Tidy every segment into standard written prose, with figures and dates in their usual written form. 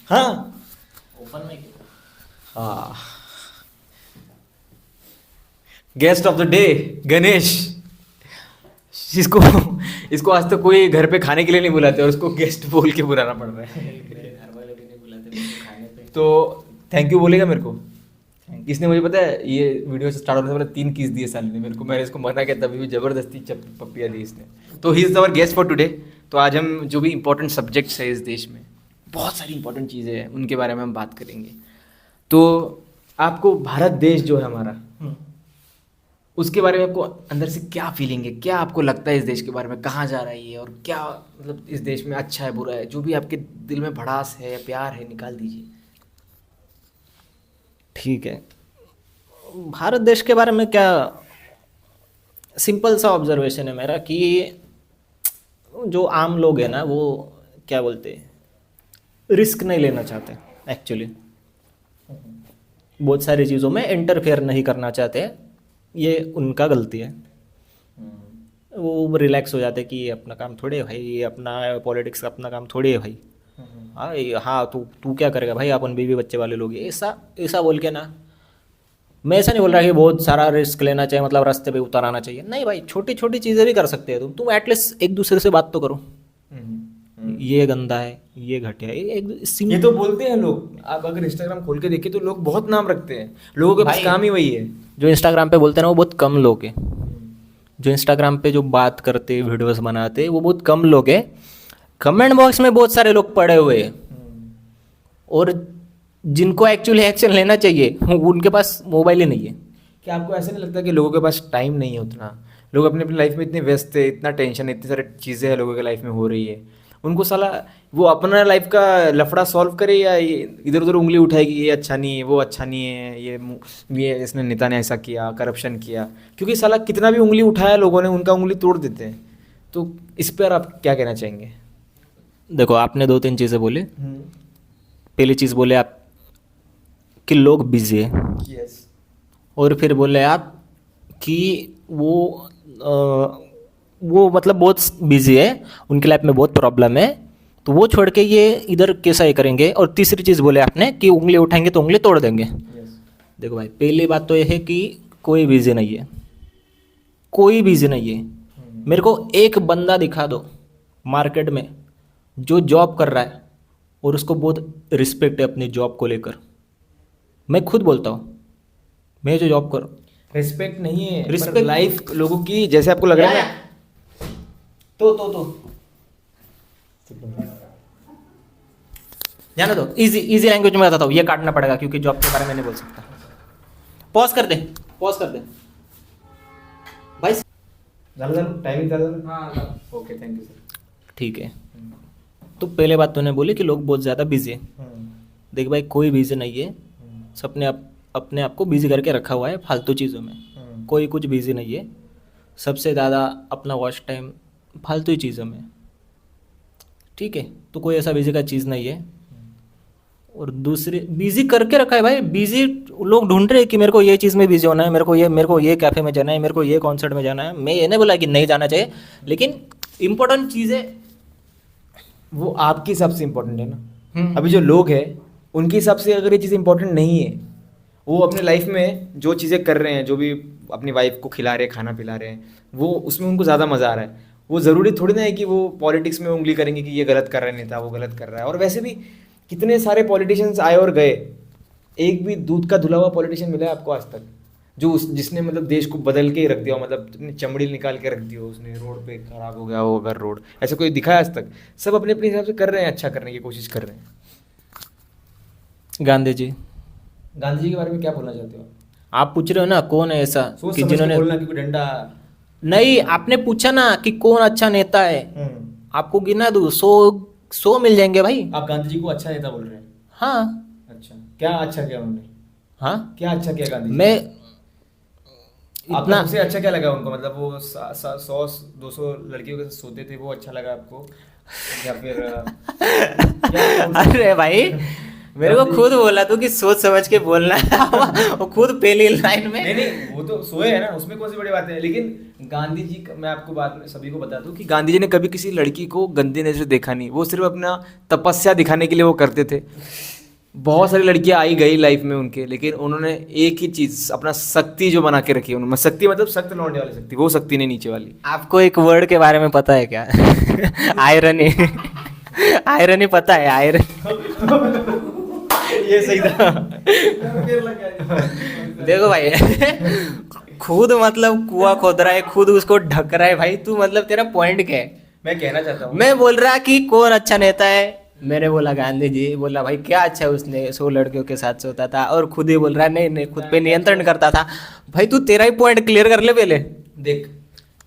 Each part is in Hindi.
हाँ ओपन में किया। हाँ, guest of the day Ganesh. इसको इसको आज तक कोई घर पे खाने के लिए नहीं बुलाते और उसको गेस्ट बोल के बुलाना पड़ रहा है। मेरे घर वाले भी नहीं बुलाते मेरे को खाने पे। तो थैंक यू बोलेगा मेरे को। इसने मुझे पता है ये वीडियो से स्टार्ट होने से पहले 3 किस दिए साले ने मेरे को, मैंने इसको मना किया तभी भी जबरदस्ती पप्पियाँ दी इसने। तो he is our guest for today. तो आज हम जो भी इंपॉर्टेंट सब्जेक्ट्स है इस देश में, बहुत सारी इंपॉर्टेंट चीज़ें हैं, उनके बारे में हम बात करेंगे। तो आपको भारत देश जो है हमारा, उसके बारे में आपको अंदर से क्या फीलिंग है, क्या आपको लगता है इस देश के बारे में, कहाँ जा रहा है ये, और क्या मतलब इस देश में अच्छा है बुरा है, जो भी आपके दिल में भड़ास है या प्यार है निकाल दीजिए। ठीक है, भारत देश के बारे में क्या, सिंपल सा ऑब्जर्वेशन है मेरा कि जो आम लोग हैं ना वो क्या बोलते हैं, रिस्क नहीं लेना चाहते एक्चुअली, बहुत सारी चीज़ों में इंटरफेयर नहीं करना चाहते। ये उनका गलती है। वो रिलैक्स हो जाते कि ये अपना काम थोड़ी है भाई, ये अपना पॉलिटिक्स का अपना काम थोड़ी है भाई। हाँ हाँ, तू तू क्या करेगा भाई, अपन बीवी बच्चे वाले लोग हैं। ऐसा ऐसा बोल के ना, मैं ऐसा नहीं बोल रहा कि बहुत सारा रिस्क लेना चाहिए, मतलब रास्ते पे उतर आना चाहिए, नहीं भाई, छोटी छोटी चीज़ें भी कर सकते हैं तुम एटलीस्ट एक दूसरे से बात तो करो। ये गंदा है, ये घटिया है, ये तो बोलते हैं लोग। आप अगर इंस्टाग्राम खोल के देखें तो लोग बहुत नाम रखते हैं, लोगों के पास भाई, काम ही वही है। जो इंस्टाग्राम पे बोलते हैं ना वो बहुत कम लोग हैं। जो इंस्टाग्राम पे जो बात करते वीडियोस बनाते वो बहुत कम लोग हैं। कमेंट बॉक्स में बहुत सारे लोग पड़े हुए हैं और जिनको एक्चुअली एक्शन लेना चाहिए उनके पास मोबाइल ही नहीं है। क्या आपको ऐसा नहीं लगता कि लोगों के पास टाइम नहीं है उतना? लोग अपनी अपनी लाइफ में इतने व्यस्त है, इतना टेंशन है, इतनी सारी चीज़ें हैं लोगों के लाइफ में हो रही है, उनको साला वो अपना लाइफ का लफड़ा सॉल्व करे या इधर उधर उंगली उठाएगी, ये अच्छा नहीं है, वो अच्छा नहीं है, ये इसने नेता ने ऐसा किया, करप्शन किया, क्योंकि साला कितना भी उंगली उठाया लोगों ने उनका उंगली तोड़ देते हैं। तो इस पर आप क्या कहना चाहेंगे? देखो, आपने 2-3 चीज़ें बोली। पहली चीज़ बोले आप कि लोग बिजी है, यस। और फिर बोले आप कि वो मतलब बहुत बिजी है, उनकी लाइफ में बहुत प्रॉब्लम है, तो वो छोड़ के ये इधर कैसा ये करेंगे। और तीसरी चीज़ बोले आपने कि उंगली उठाएंगे तो उंगली तोड़ देंगे। देखो भाई, पहली बात तो ये है कि कोई बिजी नहीं है, कोई बिजी नहीं है। मेरे को एक बंदा दिखा दो मार्केट में जो जॉब कर रहा है और उसको बहुत रिस्पेक्ट है अपनी जॉब को लेकर। मैं खुद बोलता हूँ, मैं जो जॉब कर, रिस्पेक्ट नहीं है, Respect- लाइफ लोगों की, जैसे आपको लग रहा है ना। तो जाने दो, इजी इजी लैंग्वेज में बताता हूँ, ये काटना पड़ेगा क्योंकि जॉब के बारे में नहीं बोल सकता। पॉज कर दे, पॉज कर दे भाई। Timing okay, thank you sir. ठीक है, तो पहले बात तूने बोली कि लोग बहुत ज़्यादा बिजी है। देख भाई, कोई बिजी नहीं है, सबने अपने आप को बिजी करके रखा हुआ है फालतू चीज़ों में। कोई कुछ बिजी नहीं है, सबसे ज़्यादा अपना वॉच टाइम फालतू ही चीज़ों में। ठीक है, तो कोई ऐसा बिजी का चीज़ नहीं है। और दूसरी, बिजी करके रखा है भाई, बिजी लोग ढूंढ रहे हैं कि मेरे को ये चीज़ में बिजी होना है, मेरे को ये कैफ़े में जाना है, मेरे को ये कॉन्सर्ट में जाना है। मैं ये नहीं बोला कि नहीं जाना चाहिए, लेकिन इम्पोर्टेंट चीज़ें वो आपके हिसाब से इम्पोर्टेंट है ना। अभी जो लोग हैं उनके हिसाब से अगर ये चीज़ इम्पोर्टेंट नहीं है, वो अपने लाइफ में जो चीज़ें कर रहे हैं, जो भी अपनी वाइफ को खिला रहे हैं, खाना पिला रहे हैं, वो उसमें उनको ज़्यादा मज़ा आ रहा है। वो ज़रूरी थोड़ी ना है कि वो पॉलिटिक्स में उंगली करेंगे कि ये गलत कर रहा है नेता, वो गलत कर रहा है। और वैसे भी कितने सारे पॉलिटिशियंस आए और गए, एक भी दूध का धुला हुआ पॉलिटिशियन मिला है आपको आज तक जो जिसने मतलब देश को बदल के ही रख दिया हो, मतलब अपनी चमड़ी निकाल के रख दी हो उसने, रोड पे खराब हो गया हो अगर रोड, ऐसा कोई दिखा है आज तक? सब अपने अपने हिसाब से कर रहे हैं, अच्छा करने की कोशिश कर रहे हैं। गांधी जी, गांधी जी के बारे में क्या बोलना चाहते हो? आप पूछ रहे हो ना कौन है ऐसा सोच कि समझ के जिन्होंने, बोलना कि कोई डंडा। नहीं, आपने पूछा ना कि कौन अच्छा नेता है, आपको गिना दूँ, 100 मिल जाएंगे भाई। आप गांधी जी को अच्छा नेता बोल रहे हैं? हाँ अच्छा, क्या अच्छा किया उन्होंने? हाँ, क्या अच्छा किया गांधी जी? मैं आपको इतना, सबसे अच्छा क्या लगा उनको? मतलब वो 100-200 लड़कियों के साथ सोते थे, वो अच्छा लगा आपको? या फिर अरे भाई, मेरे को खुद बोला तू कि सोच समझ के बोलना वो खुद पहली लाइन में। नहीं नहीं, वो तो सोए है ना, उसमें कौन सी बड़ी बात है। लेकिन गांधी जी मैं आपको बात में सभी को बता दूं कि गांधी जी ने कभी किसी लड़की को गंदी नजर से देखा नहीं। वो सिर्फ अपना तपस्या दिखाने के लिए वो करते थे। बहुत सारी लड़कियां आई गई लाइफ में उनके, लेकिन उन्होंने एक ही चीज अपना शक्ति जो बना के रखी है उन्होंने, शक्ति मतलब सख्त लौंडे वाली शक्ति, वो शक्ति नहीं नीचे वाली। आपको एक वर्ड के बारे में पता है क्या? आयरनी। आयरनी पता है? आयरन ये सही था। देखो भाई, खुद मतलब कुआं खोद रहा है, खुद उसको ढक रहा है भाई। तू मतलब तेरा पॉइंट क्या है? मैं कहना चाहता हूँ, मैं बोल रहा कि कौन अच्छा नेता है, मैंने बोला गांधी जी। बोला भाई क्या अच्छा है, उसने 100 लड़कियों के साथ सोता था, और खुद ही बोल रहा है नहीं नहीं खुद पे नियंत्रण करता था। भाई तू तेरा ही पॉइंट क्लियर कर ले पहले। देख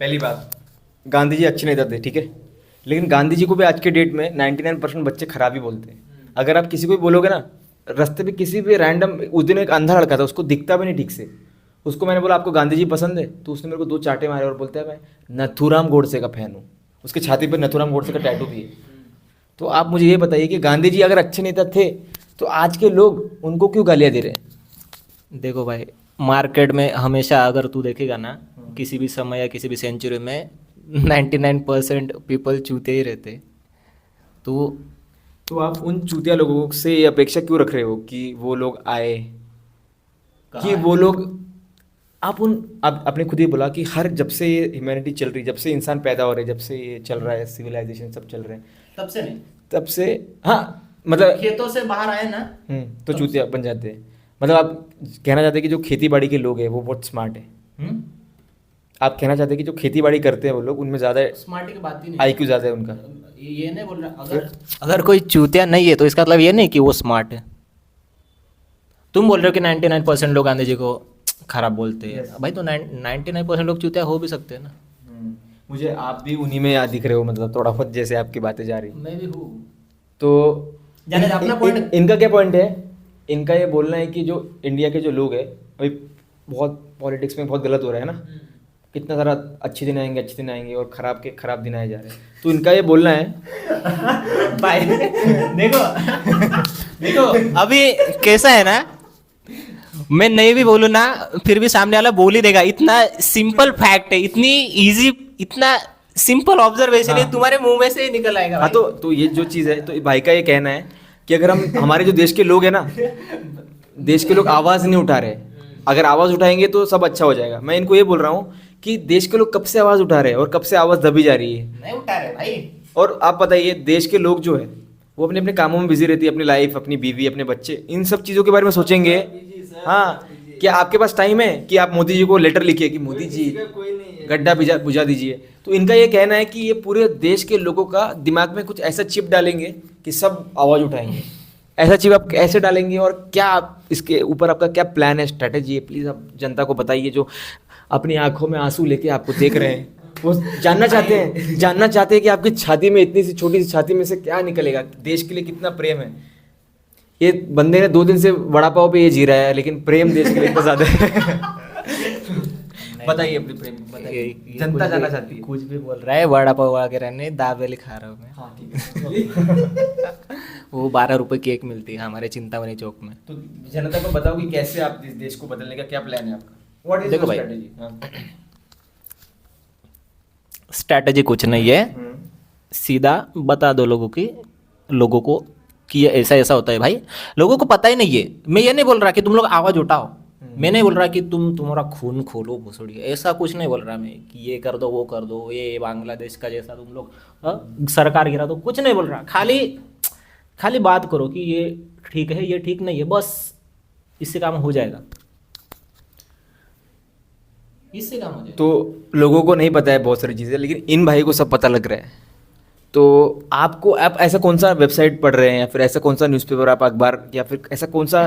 पहली बात, गांधी जी अच्छे नेता थे, ठीक है, लेकिन गांधी जी को भी आज के डेट में 99% बच्चे खराब ही बोलते हैं। अगर आप किसी को भी बोलोगे ना, रास्ते पे किसी भी रैंडम, उस दिन एक अंधा लड़का था, उसको दिखता भी नहीं ठीक से, उसको मैंने बोला आपको गांधी जी पसंद है, तो उसने मेरे को 2 चाटे मारे और बोलता है मैं नथुराम गोडसे का फैन हूँ। उसके छाती पर नथुराम गोडसे का टैटू भी है। तो आप मुझे ये बताइए कि गांधी जी अगर अच्छे नेता थे तो आज के लोग उनको क्यों गालियाँ दे रहे हैं? देखो भाई, मार्केट में हमेशा अगर तू देखेगा ना, किसी भी समय या किसी भी सेंचुरी में 99% पीपल चूते ही रहते। तो आप उन चूतिया लोगों से ये अपेक्षा क्यों रख रहे हो कि वो लोग आए, कि वो लोग, आप आपने खुद ही बोला कि हर जब से ये ह्यूमैनिटी चल रही, जब से इंसान पैदा हो रहे, जब से ये चल रहा है, सिविलाइजेशन सब चल रहे हैं, तब से नहीं, तब से, हाँ मतलब खेतों से बाहर आए ना तो चूतिया बन जाते हैं। मतलब आप कहना चाहते हैं कि जो खेती बाड़ी के लोग हैं वो बहुत स्मार्ट है। आप कहना चाहते हैं कि जो खेती बाड़ी करते हैं वो लोग, उनमें ज़्यादा स्मार्ट की बात ही नहीं, IQ ज़्यादा है उनका। ये नहीं बोल रहा। अगर कोई चूतिया नहीं है तो इसका मतलब ये नहीं कि वो स्मार्ट है। तुम बोल रहे हो कि 99% लोग गांधी जी को खराब बोलते हैं। भाई तो 99% लोग चूतिया हो भी सकते हैं ना। मुझे आप भी उन्हीं में दिख रहे हो, मतलब थोड़ा बहुत जैसे आपकी बातें जा रही। मैं भी हूँ। तो जाने दे, अपना point- इनका क्या पॉइंट है? इनका ये बोलना है कि जो इंडिया के जो लोग हैं अभी बहुत पॉलिटिक्स में बहुत गलत हो रहा है ना, कितना सारा अच्छे दिन आएंगे और खराब के खराब दिन आए जा रहे हैं। तो इनका ये बोलना है भाई देखो देखो अभी कैसा है ना, मैं नहीं भी बोलूँ ना फिर भी सामने वाला बोल ही देगा। इतना सिंपल फैक्ट है, इतनी इजी, इतना सिंपल ऑब्जर्वेशन है, तुम्हारे मुंह में से ही निकल आएगा। हाँ तो ये जो चीज़ है, तो भाई का ये कहना है कि अगर हम हमारे जो देश के लोग हैं ना, देश के लोग आवाज़ नहीं उठा रहे, अगर आवाज़ उठाएंगे तो सब अच्छा हो जाएगा। मैं इनको ये बोल रहा हूँ कि देश के लोग कब से आवाज़ उठा रहे हैं और कब से आवाज़ दबी जा रही है। नहीं उठा रहे भाई। और आप बताइए, देश के लोग जो है वो अपने अपने कामों में बिजी रहती है, अपनी लाइफ, अपनी बीवी, अपने बच्चे, इन सब चीज़ों के बारे में सोचेंगे। हाँ, क्या आपके पास टाइम है कि आप मोदी जी को लेटर लिखिए कि मोदी जी गड्ढा बुझा दीजिए? तो इनका ये कहना है कि ये पूरे देश के लोगों का दिमाग में कुछ ऐसा चिप डालेंगे कि सब आवाज़ उठाएंगे। ऐसा चिप आप कैसे डालेंगे और क्या आप इसके ऊपर आपका क्या प्लान है, स्ट्रैटेजी है? प्लीज़ आप जनता को बताइए, जो अपनी आंखों में आंसू लेके आपको देख रहे हैं, वो जानना चाहते हैं कि आपकी छाती में, इतनी सी छोटी सी छाती में से क्या निकलेगा, देश के लिए कितना प्रेम है। ये बंदे ने 2 दिन से वड़ा पाव पे ये जी रहा है, लेकिन प्रेम देश के लिए इतना ज़्यादा है। बताइए अपनी प्रेम, बताइए, जनता जानना चाहती है। कुछ भी बोल रहा है, वड़ा पाव वगैरह नहीं, दाबेली खा रहा हूँ मैं। हाँ ठीक है। वो 12 रुपए की एक मिलती है हमारे चिंतामणि चौक में। तो जनता को बताओ कि कैसे आप इस देश को बदलने का क्या प्लान है आपका? व्हाट इज देखो योर भाई, स्ट्रेटजी? स्ट्रैटेजी कुछ नहीं है, सीधा बता दो लोगों को कि ये ऐसा ऐसा होता है। भाई लोगों को पता ही नहीं है। मैं ये नहीं बोल रहा कि तुम लोग आवाज़ उठाओ, मैं नहीं बोल रहा कि तुम्हारा खून खोलो भोसड़ी, ऐसा कुछ नहीं बोल रहा मैं कि ये कर दो वो कर दो, ये बांग्लादेश का जैसा तुम लोग सरकार गिरा दो, कुछ नहीं बोल रहा। खाली बात करो कि ये ठीक है, ये ठीक नहीं है, बस इससे काम हो जाएगा, इससे काम हो जाएगा। तो लोगों को नहीं पता है बहुत सारी चीज़ें, लेकिन इन भाई को सब पता लग रहा है। तो आप ऐसा कौन सा वेबसाइट पढ़ रहे हैं, या फिर ऐसा कौन सा न्यूज़पेपर, आप अखबार, या फिर ऐसा कौन सा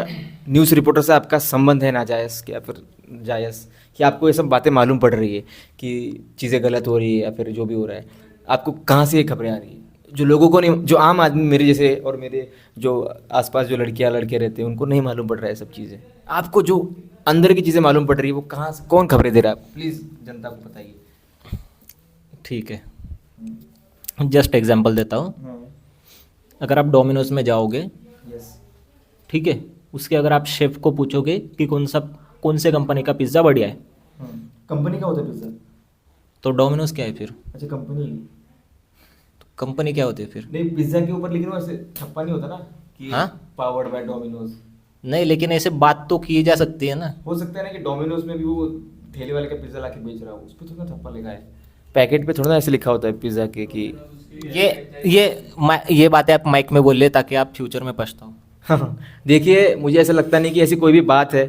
न्यूज़ रिपोर्टर से आपका संबंध है, नाजायज़ या फिर जायज़, कि आपको ये सब बातें मालूम पड़ रही है कि चीज़ें गलत हो रही है या फिर जो भी हो रहा है? आपको कहाँ से ये खबरें आ रही है जो लोगों को नहीं, जो आम आदमी मेरे जैसे और मेरे जो आसपास जो लड़कियाँ लड़के रहते हैं उनको नहीं मालूम पड़ रहा है सब चीज़ें? आपको जो अंदर की चीज़ें मालूम पड़ रही है वो कहाँ से, कौन खबरें दे रहा है? प्लीज़ जनता को बताइए। ठीक है, जस्ट एग्जांपल देता हूँ। अगर आप डोमिनोज में जाओगे, ठीक है, उसके अगर आप शेफ को पूछोगे कि कौन से कंपनी का पिज़्ज़ा बढ़िया है, कंपनी का होता है पिज्जा? तो डोमिनोज क्या है फिर? अच्छा, कंपनी। तो कंपनी क्या होती है फिर? नहीं, पिज्जा के ऊपर लेकिन वैसे छप्पा नहीं होता ना कि हाँ? Powered by Domino's. नहीं, लेकिन ऐसे बात तो की जा सकती है ना। हो सकता है ना कि डोमिनोज में भी वो ठेले वाले का पिज्जा लाके बेच रहा हो, उस पर थोड़ा छप्पा लिखा है, पैकेट पे थोड़ा ना ऐसे लिखा होता है पिज्जा के कि ये बातें आप माइक में बोलिए ताकि आप फ्यूचर में पछताओ। हाँ, देखिए मुझे ऐसा लगता नहीं कि ऐसी कोई भी बात है,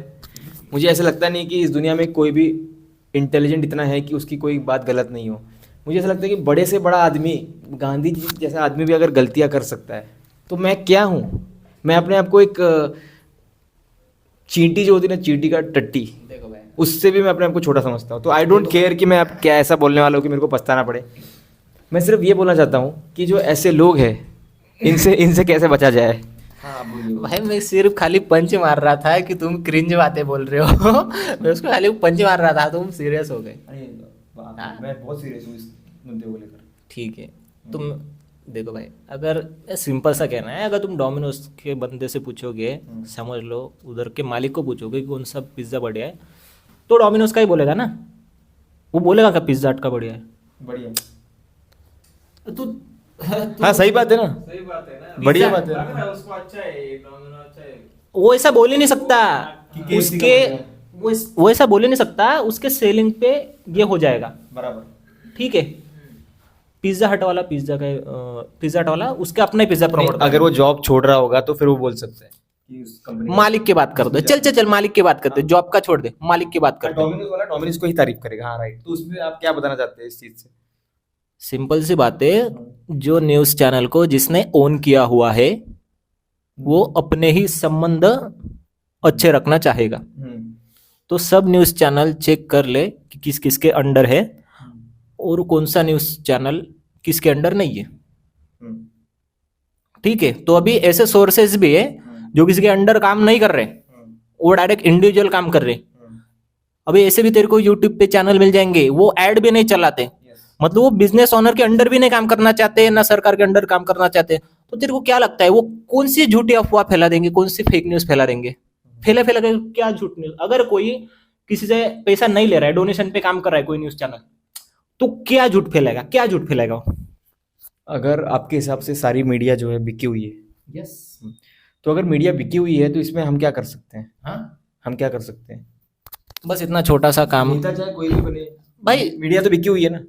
मुझे ऐसा लगता नहीं कि इस दुनिया में कोई भी इंटेलिजेंट इतना है कि उसकी कोई बात गलत नहीं हो। मुझे ऐसा लगता है कि बड़े से बड़ा आदमी, गांधी जी जैसा आदमी भी अगर गलतियां कर सकता है तो मैं क्या हूँ? मैं अपने आप को एक चींटी जो होती है ना, चींटी का टट्टी, देखो भाई, उससे भी मैं अपने आप को छोटा समझता हूँ। तो आई डोंट केयर कि मैं अब क्या ऐसा बोलने वाला हूँ कि मेरे को पछताना पड़े। मैं सिर्फ ये बोलना चाहता हूँ कि जो ऐसे लोग हैं इनसे इनसे कैसे बचा जाए। हाँ, बोलिए। भाई मैं सिर्फ खाली पंच मार रहा था कि तुम क्रिंज बातें बोल रहे हो। मैं उसको खाली पंच मार रहा था, तुम सीरियस हो गए। अरे हाँ? मैं बहुत सीरियस हूँ इस मुद्दे को लेकर। ठीक है, तुम देखो भाई, अगर सिंपल सा कहना है, अगर तुम डोमिनोज के बंदे से पूछोगे, समझ लो उधर के मालिक को पूछोगे कि कौन सा पिज्ज़ा बढ़िया है, तो डोमिनोज का ही बोलेगा ना। वो बोलेगा क्या पिज्ज़ा हट का बढ़िया है? बढ़िया। तू हाँ, सही बात है ना, सही बात है ना, बढ़िया बात लग है। रहा है उसको अच्छा है, डोमिनो अच्छा है। वो ऐसा बोल ही नहीं सकता, कि KFC का उसके बढ़िया वो ऐसा बोल ही नहीं सकता, उसके सेलिंग पे ये हो जाएगा। बराबर। ठीक है, पिज्जा हट वाला उसके अपना ही पिज्जा प्रमोट अगर वो जॉब छोड़ रहा होगा तो फिर वो बोल सकता है कि उस कंपनी मालिक की बात कर दो, चल मालिक की बात करते, जॉब का छोड़ दे, मालिक की बात करते। डोमिनोज वाला डोमिनोज को ही तारीफ करेगा। हाँ, राइट। तो उसमें आप क्या बताना चाहते हैं इस चीज से? सिंपल सी बात है, जो न्यूज चैनल को जिसने ओन किया हुआ है वो अपने ही संबंध अच्छे रखना चाहेगा। तो सब न्यूज चैनल चेक कर ले कि किस किसके अंडर है और कौन सा न्यूज चैनल किसके अंडर नहीं है। ठीक है, तो अभी ऐसे सोर्सेज भी है जो किसी के अंडर काम नहीं कर रहे, वो डायरेक्ट इंडिविजुअल काम कर रहे। अभी ऐसे भी तेरे को यूट्यूब पे चैनल मिल जाएंगे, वो ऐड भी नहीं चलाते, मतलब वो बिजनेस ओनर के अंडर भी नहीं काम करना चाहते, ना सरकार के अंडर काम करना चाहते। तो तेरे को क्या लगता है वो कौन सी झूठी अफवाह फैला देंगे, कौन सी फेक न्यूज फैला देंगे? फैला के क्या झूठ न्यूज? अगर कोई किसी से पैसा नहीं ले रहा है, डोनेशन पे काम कर रहा है कोई न्यूज चैनल, तो क्या झूठ फैलाएगा, क्या झूठ फैलाएगा वो? अगर आपके हिसाब से सारी मीडिया जो है बिकी हुई है, यस, तो अगर मीडिया बिकी हुई है तो इसमें हम क्या कर सकते हैं? हाँ, हम क्या कर सकते हैं? बस इतना छोटा सा काम। नेता चाहे कोई भी बने भाई, मीडिया तो बिकी हुई है ना।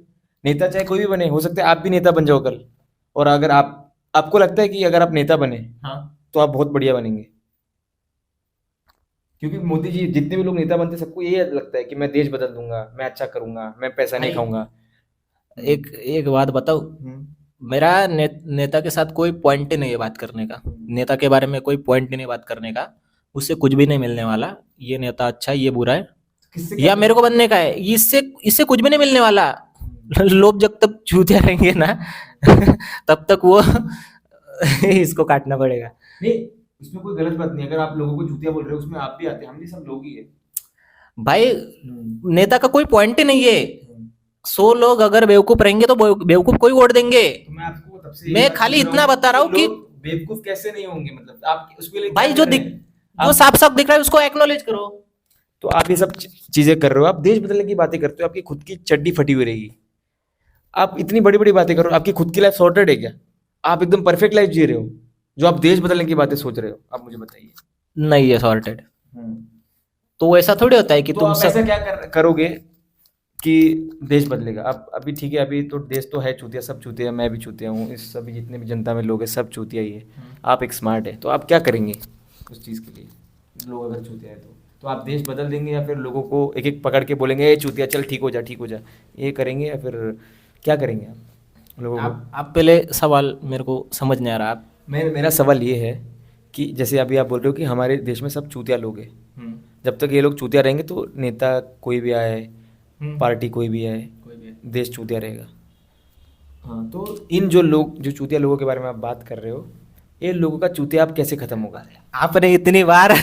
नेता चाहे कोई भी बने, हो सकता है आप भी नेता बन जाओ कल। और अगर आपको लगता है कि अगर आप नेता बने हाँ, तो आप बहुत बढ़िया बनेंगे, क्योंकि मोदी जी जितने भी लोग नेता बनते हैं सबको ये लगता है कि मैं देश बदल दूंगा, मैं अच्छा करूंगा, मैं पैसा नहीं भाई, खाऊंगा। एक बात बताओ, मेरा नेता के साथ कोई पॉइंट ही नहीं है बात करने का, नेता के बारे में कोई पॉइंट ही नहीं बात करने का, उससे कुछ भी नहीं मिलने वाला। ये नेता अच्छा है, ये बुरा है, या मेरे को बनने का है, इससे कुछ भी नहीं मिलने वाला। लोग जब तक चूतिया रहेंगे ना तब तक वो इसको काटना पड़ेगा। नहीं, उसमें कोई गलत बात नहीं। अगर आप लोगों को जूतिया बोल रहे हो उसमें आप भी आते हैं, हम भी सब लोग ही है भाई। नेता का कोई पॉइंट ही नहीं है। 100 लोग अगर बेवकूफ रहेंगे तो बेवकूफ कोई वोट देंगे। तो मैं आपको तब से मैं खाली इतना बता रहा हूँ कि बेवकूफ कैसे नहीं होंगे, मतलब आप उसके लिए भाई जो साफ साफ दिख रहा है उसको एक्नॉलेज करो। तो आप ये सब चीजें कर रहे हो, आप देश बदलने की बातें करते हो, आपकी खुद की चड्डी फटी हुई रहेगी। आप इतनी बड़ी बड़ी बातें कर रहे हो, आपकी खुद की लाइफ सॉर्टेड है क्या? आप एकदम परफेक्ट लाइफ जी रहे हो जो आप देश बदलने की बातें सोच रहे हो? आप मुझे बताइए। नहीं है सॉर्टेड। तो ऐसा थोड़ी होता है कि तो तुम आप ऐसा क्या करोगे कि देश बदलेगा? आप अभी ठीक है, अभी तो देश तो है चूतिया, सब चूतिया, मैं भी चूतिया हूँ, इस सभी जितने भी जनता में लोग हैं सब चूतिया ही है। आप एक स्मार्ट है, तो आप क्या करेंगे उस चीज़ के लिए? लोग अगर चूतिया है तो आप देश बदल देंगे या फिर लोगों को एक एक पकड़ के बोलेंगे ए चूतिया चल ठीक हो जा, ये करेंगे या फिर क्या करेंगे आप लोगों को? आप पहले सवाल मेरे को समझ नहीं आ रहा। आप मेरा सवाल ये है कि जैसे अभी आप बोल रहे हो कि हमारे देश में सब चूतिया लोग हैं, जब तक ये लोग चूतिया रहेंगे तो नेता कोई भी आए, पार्टी कोई भी आए, देश चूतिया रहेगा। हाँ, तो इन जो चूतिया लोगों के बारे में आप बात कर रहे हो, ये लोगों का चूतिया आप कैसे खत्म होगा? आपने इतनी बार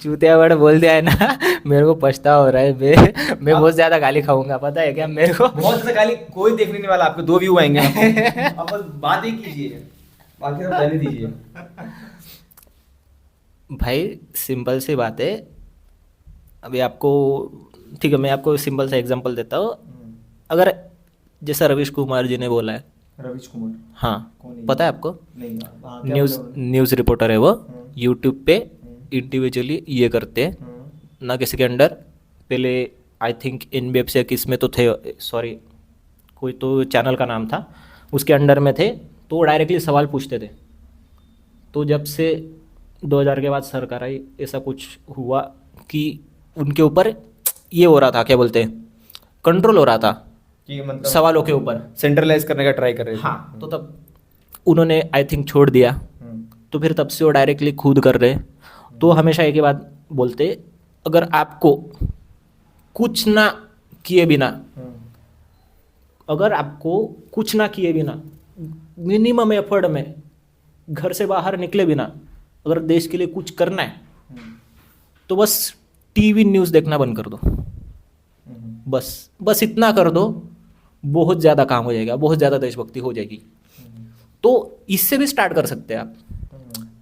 चूतिया वर्ड बोल दिया है ना, मेरे को पछतावा हो रहा है। मैं बहुत ज्यादा गाली खाऊंगा, पता है क्या मेरे को? बहुत ज्यादा गाली कोई देखने नहीं वाला, आपको 2 व्यू आएंगे। आप बस बात ही कीजिए, बाकी सब गाली दीजिए। भाई सिंपल सी बात है। अभी आपको, ठीक है, मैं आपको सिंपल सा एग्जांपल देता हूँ। अगर जैसा रवीश कुमार जी ने बोला है, रवीश कुमार हाँ, कौन है? पता है आपको? नहीं, हाँ, क्या न्यूज़ बोला उन्होंने? न्यूज़ रिपोर्टर है वो। यूट्यूब पे इंडिविजुअली ये करते हैं, ना किसी के अंडर। पहले आई थिंक NBFC या किस में तो थे, सॉरी, कोई तो चैनल का नाम था, उसके अंडर में थे, तो वो डायरेक्टली सवाल पूछते थे। तो जब से 2000 के बाद सरकार आई, ऐसा कुछ हुआ कि उनके ऊपर ये हो रहा था, क्या बोलते हैं, कंट्रोल हो रहा था कि मतलब सवालों के ऊपर। सेंट्रलाइज करने का ट्राई कर रहे थे। हाँ, तो तब उन्होंने आई थिंक छोड़ दिया। तो फिर तब से वो डायरेक्टली खुद कर रहे। तो हमेशा एक ही बात बोलते, अगर आपको कुछ ना किए बिना, अगर आपको कुछ ना किए बिना, मिनिमम एफर्ट में, घर से बाहर निकले बिना अगर देश के लिए कुछ करना है, तो बस टीवी न्यूज़ देखना बंद कर दो। बस इतना कर दो, बहुत ज़्यादा काम हो जाएगा, बहुत ज़्यादा देशभक्ति हो जाएगी। तो इससे भी स्टार्ट कर सकते हैं आप।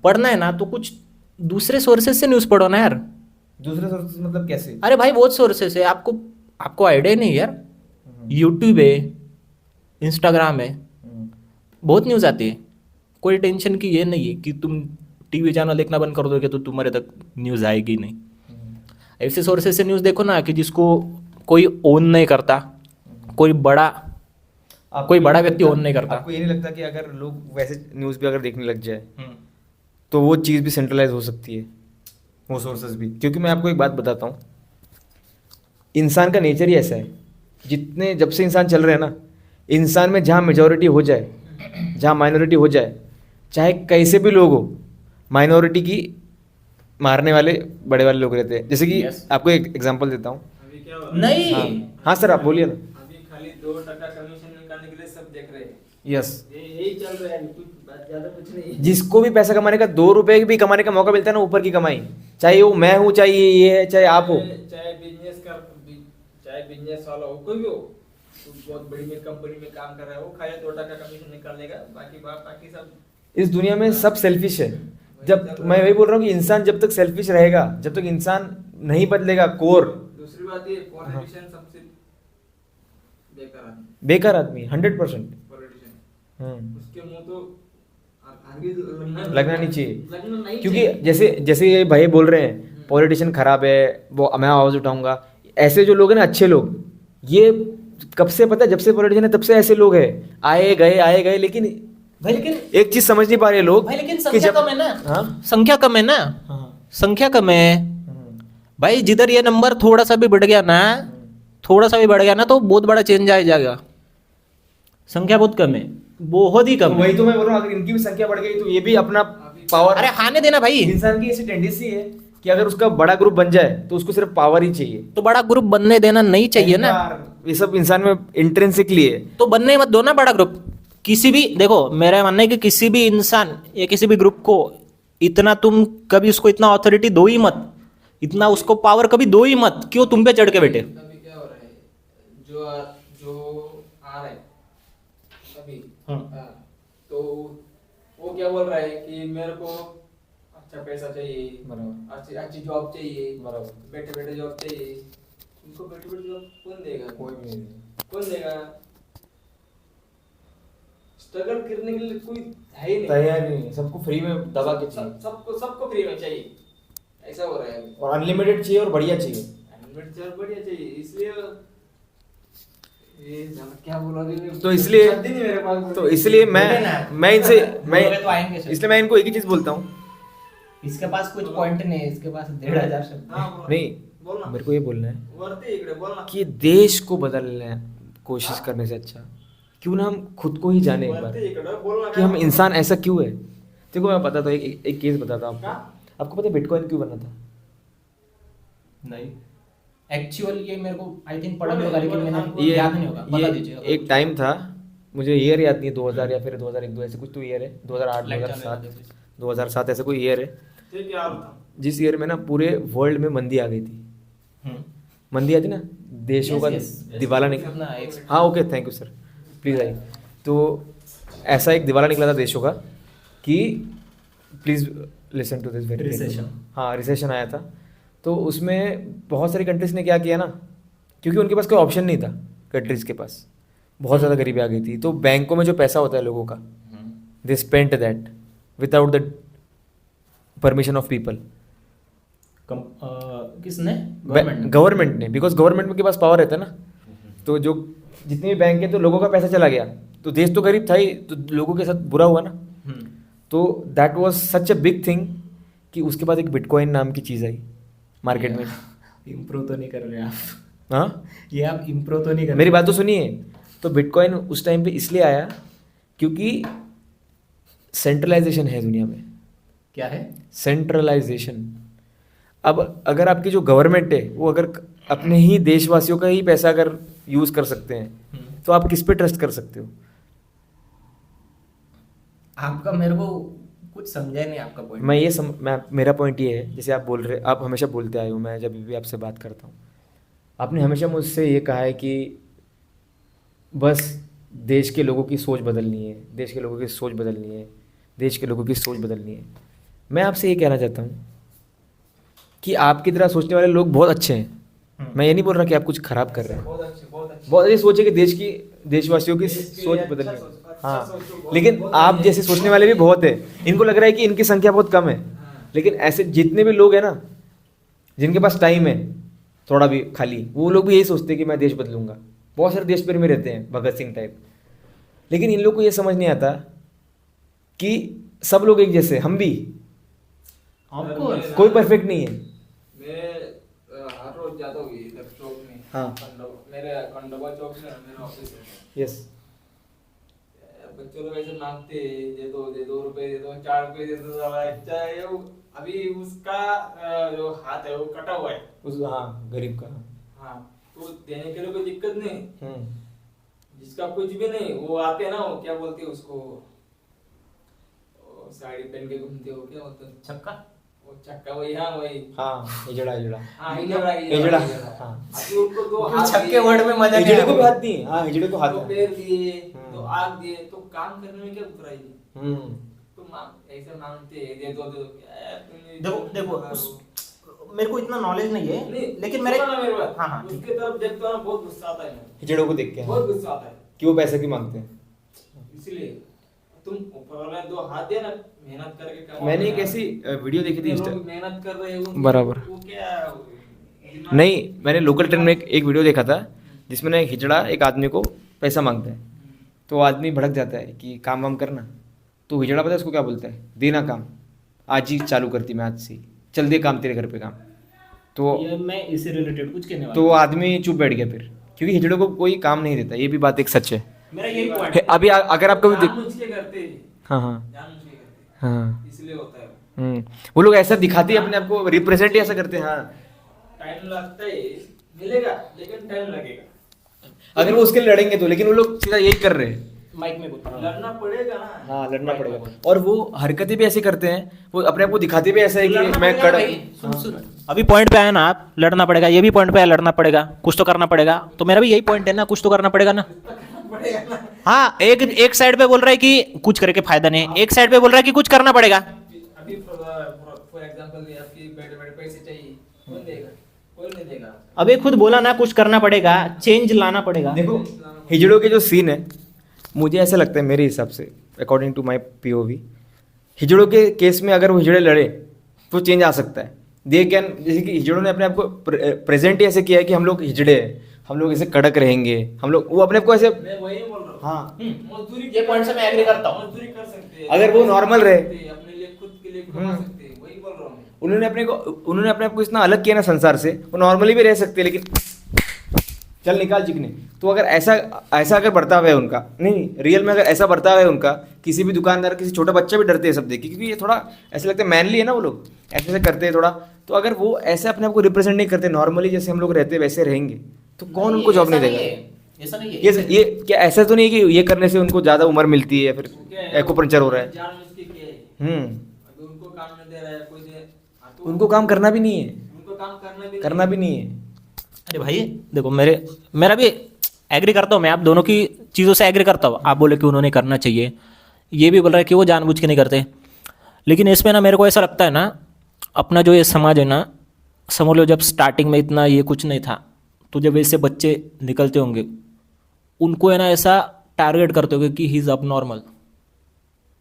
पढ़ना है ना तो कुछ दूसरे सोर्सेज से न्यूज़ पढ़ो ना यार। दूसरे सोर्सेस मतलब कैसे? अरे भाई बहुत सोर्सेस है, आपको आइडिया नहीं यार। यूट्यूब है, इंस्टाग्राम है, बहुत न्यूज़ आती है। कोई टेंशन की ये नहीं है कि तुम टीवी चैनल देखना बंद कर दोगे तो तुम्हारे तक न्यूज़ आएगी नहीं। ऐसे सोर्सेज से न्यूज़ देखो ना कि जिसको कोई ओन नहीं करता, कोई बड़ा व्यक्ति ओन नहीं करता। आपको ये नहीं लगता कि अगर लोग वैसे न्यूज़ भी अगर देखने लग जाए तो वो चीज़ भी सेंट्रलाइज हो सकती है, वो सोर्सेज भी? क्योंकि मैं आपको एक बात बताता हूँ, इंसान का नेचर ही ऐसा है। जितने जब से इंसान चल रहे हैं ना, इंसान में जहाँ मेजॉरिटी हो जाए, जहाँ माइनॉरिटी हो जाए, चाहे कैसे भी लोग हो, माइनॉरिटी की मारने वाले बड़े वाले लोग रहते हैं। जैसे कि Yes. आपको एक एग्जांपल देता हूँ। अभी क्या हो रहा है? नहीं, हाँ सर, आप बोलिए ना। अभी खाली 2% कमीशन निकालने के लिए सब देख रहे हैं। यस, यही चल रहा है, कुछ बात ज्यादा कुछ नहीं है। जिसको भी पैसा कमाने का 2 रुपए भी कमाने का मौका मिलता है ना, ऊपर की कमाई, चाहे वो मैं हूँ, चाहे ये है, चाहे आप हो। चाहे बिजनेस वाला हो, कोई भी हो, तो बहुत बड़ी कंपनी में काम कर रहा है, वो खाली 2% कमीशन निकालने का, बाकी सब इस दुनिया में सब सेल्फिश है। जब मैं वही बोल रहा हूँ कि इंसान जब तक सेल्फिश रहेगा, जब तक इंसान नहीं बदलेगा कोर, दूसरी बात ये पॉलिटिशियन सबसे बेकार आदमी 100%। पॉलिटिशियन उसके मुंह तो आगे लगना नहीं चाहिए। लगना नहीं क्योंकि जैसे ये भाई बोल रहे हैं पॉलिटिशियन खराब है, वो मैं आवाज़ उठाऊंगा, ऐसे जो लोग हैं ना, अच्छे लोग, ये कब से पता है, जब से पॉलिटिशियन है तब से ऐसे लोग हैं, आए गए। लेकिन भाई लेकिन एक चीज समझ नहीं पा रहे लोग भाई लेकिन कि संख्या जब- कम है ना। हाँ? संख्या कम है ना, हाँ। संख्या कम है भाई। जिधर ये नंबर थोड़ा सा भी बढ़ गया ना, तो बहुत बड़ा चेंज आ जाएगा। संख्या बहुत कम है, बहुत ही तो कम है। वही तो मैं बोल रहा हूँ, अगर इनकी भी संख्या बढ़ गई तो ये भी अपना पावर। अरे खाने देना भाई। इंसान की ऐसी टेंडेंसी है कि अगर उसका बड़ा ग्रुप बन जाए तो उसको सिर्फ पावर ही चाहिए। तो बड़ा ग्रुप बनने देना नहीं चाहिए ना, ये सब इंसान में इंट्रिंसिकली है। तो बनने मत दो ना बड़ा ग्रुप। किसी भी, देखो मेरा मानना है कि किसी भी इंसान या किसी भी ग्रुप को इतना तुम कभी उसको इतना अथॉरिटी दो ही मत, इतना उसको पावर कभी दो ही मत। क्यों तुम पे चढ़ के बैठे? अभी क्या हो रहा है, जो आ रहा है अभी, हाँ, तो वो क्या बोल रहा है कि मेरे को अच्छा पैसा चाहिए, अच्छी अच्छी जॉब चाहिए, बैठे बैठे जॉब चाहिए। उनको बैठे बैठे जॉब कौन देगा? कौन देगा? स्ट्रगल करने के लिए कोई है ही नहीं, तैयार नहीं, सबको फ्री में दबा के चाहिए, सबको फ्री में चाहिए। ऐसा हो रहा है अभी। और अनलिमिटेड चाहिए और बढ़िया चाहिए। अनलिमिटेड जॉब बढ़िया चाहिए, इसलिए ये क्या बोलोगे? तो इसलिए शब्द ही नहीं मेरे पास। तो इसलिए बोले ना। मैं बोलोगे तो आएंगे शब्द। इसलिए मैं इनको एक ही चीज बोलता हूँ। इसके पास कुछ पॉइंट नहीं है, इसके पास 1500 शब्द। हाँ, बोलो। नहीं, बोलना। मेरे को ये बोलना है वरते इकडे बोलना। कि देश को बदलने कोशिश करने से अच्छा क्यों ना हम खुद को ही जाने एक बार वरते इकडे बोलना कि हम इंसान ऐसा क्यों है। देखो मैं बताता हूँ, एक केस बताता हूँ आपको। आपको पता है बिटकॉइन क्यों बना था? नहीं, एक्चुअल ये मेरे को आई थिंक पढ़ा भी होगा, लेकिन मैंने ये याद नहीं होगा। बता दीजिए अगर एक टाइम था, मुझे ईयर याद नहीं है, 2000 या फिर 2001 ऐसे कुछ तो ईयर है, 2008 लाइट 2007 चालू है। 2007 ऐसा कोई ईयर है, ठीक है आप जिस ईयर में ना पूरे वर्ल्ड में मंदी आ गई थी। मंदी आई थी ना, देशों का दिवाला निकला। हाँ okay, thank you sir, please आइए। तो ऐसा एक दिवाला निकला था देशों का कि please listen to this very Recession. हाँ रिसेशन आया था, तो उसमें बहुत सारी कंट्रीज ने क्या किया ना, क्योंकि उनके पास कोई ऑप्शन नहीं था, कंट्रीज के पास बहुत ज़्यादा गरीबी आ गई थी, तो बैंकों में जो पैसा होता है लोगों का, they spent that without the permission of people, किसने? गवर्नमेंट गवर्नमेंट ने, बिकॉज गवर्नमेंट के पास पावर रहता है ना, तो जो जितने भी बैंक है तो लोगों का पैसा चला गया, तो देश तो गरीब था ही, तो लोगों के साथ बुरा हुआ ना, तो that was such a big thing कि उसके बाद एक बिटकॉइन नाम की चीज़ आई मार्केट में। इम्प्रूव तो नहीं कर रहे आप, हाँ ये आप इम्प्रूव तो नहीं कर मेरी बात तो सुनिए, तो बिटकॉइन उस टाइम पे इसलिए आया क्योंकि सेंट्रलाइजेशन है दुनिया में, क्या है? सेंट्रलाइजेशन। अब अगर आपकी जो गवर्नमेंट है वो अगर अपने ही देशवासियों का ही पैसा अगर यूज़ कर सकते हैं तो आप किस पे ट्रस्ट कर सकते हो? आपका मेरे को कुछ समझा ही नहीं आपका पॉइंट। मैं मेरा पॉइंट ये है, जैसे आप बोल रहे, आप हमेशा बोलते आए हो, मैं जब भी आपसे बात करता हूँ आपने हमेशा मुझसे ये कहा है कि बस देश के लोगों की सोच बदलनी है, देश के लोगों की सोच बदलनी है, देश के लोगों की सोच बदलनी है। मैं आपसे ये कहना चाहता हूँ कि आपकी तरह सोचने वाले लोग बहुत अच्छे हैं, मैं ये नहीं बोल रहा कि आप कुछ खराब कर रहे हैं, बहुत अच्छी सोच है कि देशवासियों की सोच बदलनी है, हाँ, लेकिन आप जैसे सोचने वाले भी बहुत है, इनको लग रहा है कि इनकी संख्या बहुत कम है, लेकिन ऐसे जितने भी लोग हैं ना जिनके पास टाइम है थोड़ा भी खाली, वो लोग भी यही सोचते हैं कि मैं देश बदलूंगा। बहुत सारे देश प्रेमी रहते हैं भगत सिंह टाइप, लेकिन इन लोग को ये समझ नहीं आता कि सब लोग एक जैसे, हम भी, कोई परफेक्ट नहीं है। मैं हर रोज जाता हूँ इधर चौक में, हाँ। मेरे खंडोबा चौक में मेरा ऑफिस है। यस, बच्चों लोग ऐसे मांगते, दे दो रुपए दे दो, 4 रुपए दे दो, चाहे अभी उसका जो हाथ है वो कटा हुआ है उस, हाँ, गरीब का, हाँ, तो देने के लिए कोई दिक्कत नहीं, जिसका कुछ भी नहीं वो आते ना, वो क्या बोलते हैं उसको, साड़ी पहन के घूमते हो, क्या बोलते हैं, छक्का, वो चक्का, वही, हाँ वही, हाँ, हिजड़ा, हाँ हिजड़ा, हाँ, अभी उनको दो हाथ छक्के दिए, वर्ड में मजा नहीं हिजड़े को आया। भी हाथ दिए, हाँ, हिजड़े को हाथ दो दिए। पैर दिए, तो आग दिए, तो काम करने में क्या बुराई है? तो ऐसे मांगते हैं, दे दो क्या यार, देखो मेरे को इतना नॉलेज नहीं है, लेकिन मेरे, मेरे बात, हाँ हाँ, उसके तरफ देखता हूँ बहुत गुस्सा आता है, हिजड़ों को देख के, बहुत गुस्सा आता है, कि वो पैसे क्यों मांगते हैं। इसलिए तुम ऊपर वाला दो हाथ दे ना, मेहनत करके कमाओ। मैंने एक ऐसी वीडियो देखी थी लोग मेहनत कर रहे हो, बराबर। वो क्या नहीं, मैंने लोकल ट्रेन में एक वीडियो देखा था जिसमें ना एक हिजड़ा एक आदमी को पैसा मांगता है, तो वो आदमी भड़क जाता है कि काम वाम करना, तो हिजड़ा पता है उसको क्या बोलता है, देना काम, आज ही चालू करती मैं, आज से चल दे काम, तेरे घर पे काम। तो ये मैं इससे रिलेटेड कुछ कहने वाला तो वो आदमी चुप बैठ गया फिर, क्योंकि हिजड़े को कोई काम नहीं देता, ये भी बात एक सच है। मेरा यही पॉइंट अभी अगर आप कभी जानबूझ के करते हैं, हाँ हाँ जानबूझ के करते हाँ, हैं, इसलिए होता है। वो लोग ऐसा दिखाते हैं अपने आप को, रिप्रेजेंट ऐसा करते हैं, हाँ, टाइम लगता है, मिलेगा लेकिन टाइम लगेगा, अगर वो उसके लिए लड़ेंगे तो, लेकिन वो लोग सीधा यही कर रहे हैं। माइक में बोल। लड़ना पड़ेगा ना। हाँ, लड़ना पड़ेगा, और वो हरकतें भी ऐसे करते हैं, वो अपने आप को दिखाते भी ऐसा है कि मैं कड़, अभी पॉइंट पे आया ना आप, लड़ना पड़ेगा, ये भी पॉइंट पे आया, लड़ना पड़ेगा, कुछ तो करना पड़ेगा, तो मेरा भी यही पॉइंट है ना, कुछ तो करना पड़ेगा ना। हाँ, एक साइड पे बोल रहा है कि कुछ करके फायदा नहीं, एक साइड पे बोल रहा है कि कुछ करना पड़ेगा। अभी फॉर एग्जांपल आपकी बैठे बैठे पैसे चाहिए, कौन देगा? कोई नहीं देगा। अबे खुद बोला ना, कुछ करना पड़ेगा, चेंज लाना पड़ेगा। देखो हिजड़ों के जो सीन है, मुझे ऐसा लगता है मेरे हिसाब से, अकॉर्डिंग टू माई POV, हिजड़ों के केस में अगर वो हिजड़े लड़े तो चेंज आ सकता है। दे कैन, जैसे कि हिजड़ों ने अपने आप को प्रेजेंट ही ऐसे किया है कि हम लोग हिजड़े हैं, हम लोग ऐसे कड़क रहेंगे, हम लोग, वो अपने आप को ऐसे, मैं वही बोल रहा हूँ। हाँ, मजदूरी ये पॉइंट से मैं एग्री करता हूँ। मजदूरी कर सकते हैं, अगर वो नॉर्मल रहे, अपने लिए खुद के लिए कमा सकते हैं, वही बोल रहा हूँ मैं। उन्होंने अपने आप को इतना अलग किया ना संसार से, वो नॉर्मली भी रह सकते हैं, लेकिन चल निकाल चिकने। तो अगर ऐसा अगर बर्ताव है उनका, नहीं रियल में अगर ऐसा बर्ताव है उनका, किसी भी दुकानदार, किसी छोटा बच्चा भी डरते हैं सब देख के, क्योंकि ये थोड़ा ऐसा लगता है मैनली है ना, वो लोग ऐसे ऐसे करते हैं थोड़ा, तो अगर वो ऐसे अपने आप को रिप्रेजेंट नहीं करते, नॉर्मली जैसे हम लोग रहते वैसे रहेंगे, तो कौन उनको जॉब नहीं देगा? ऐसा नहीं है। ये क्या ऐसा तो नहीं है कि ये करने से उनको ज़्यादा उम्र मिलती है या फिर एक्यूपंक्चर हो रहा है? जानबूझ के किया है। अभी उनको काम नहीं दे रहा है कोई तो उनको काम करना भी नहीं है, उनको काम करना भी नहीं है। अरे भाई देखो, मेरा भी एग्री करता हूँ, मैं आप दोनों की चीज़ों से एग्री करता हूँ। आप बोले कि उन्होंने करना चाहिए, ये भी बोल रहा है कि वो जानबूझ के नहीं करते, लेकिन इसमें ना मेरे को ऐसा लगता है ना, अपना जो ये समाज है ना, समझ लो जब स्टार्टिंग में इतना ये कुछ नहीं था, तो जब ऐसे बच्चे निकलते होंगे, उनको है ना ऐसा टारगेट करते होंगे कि ही इज़ अब नॉर्मल।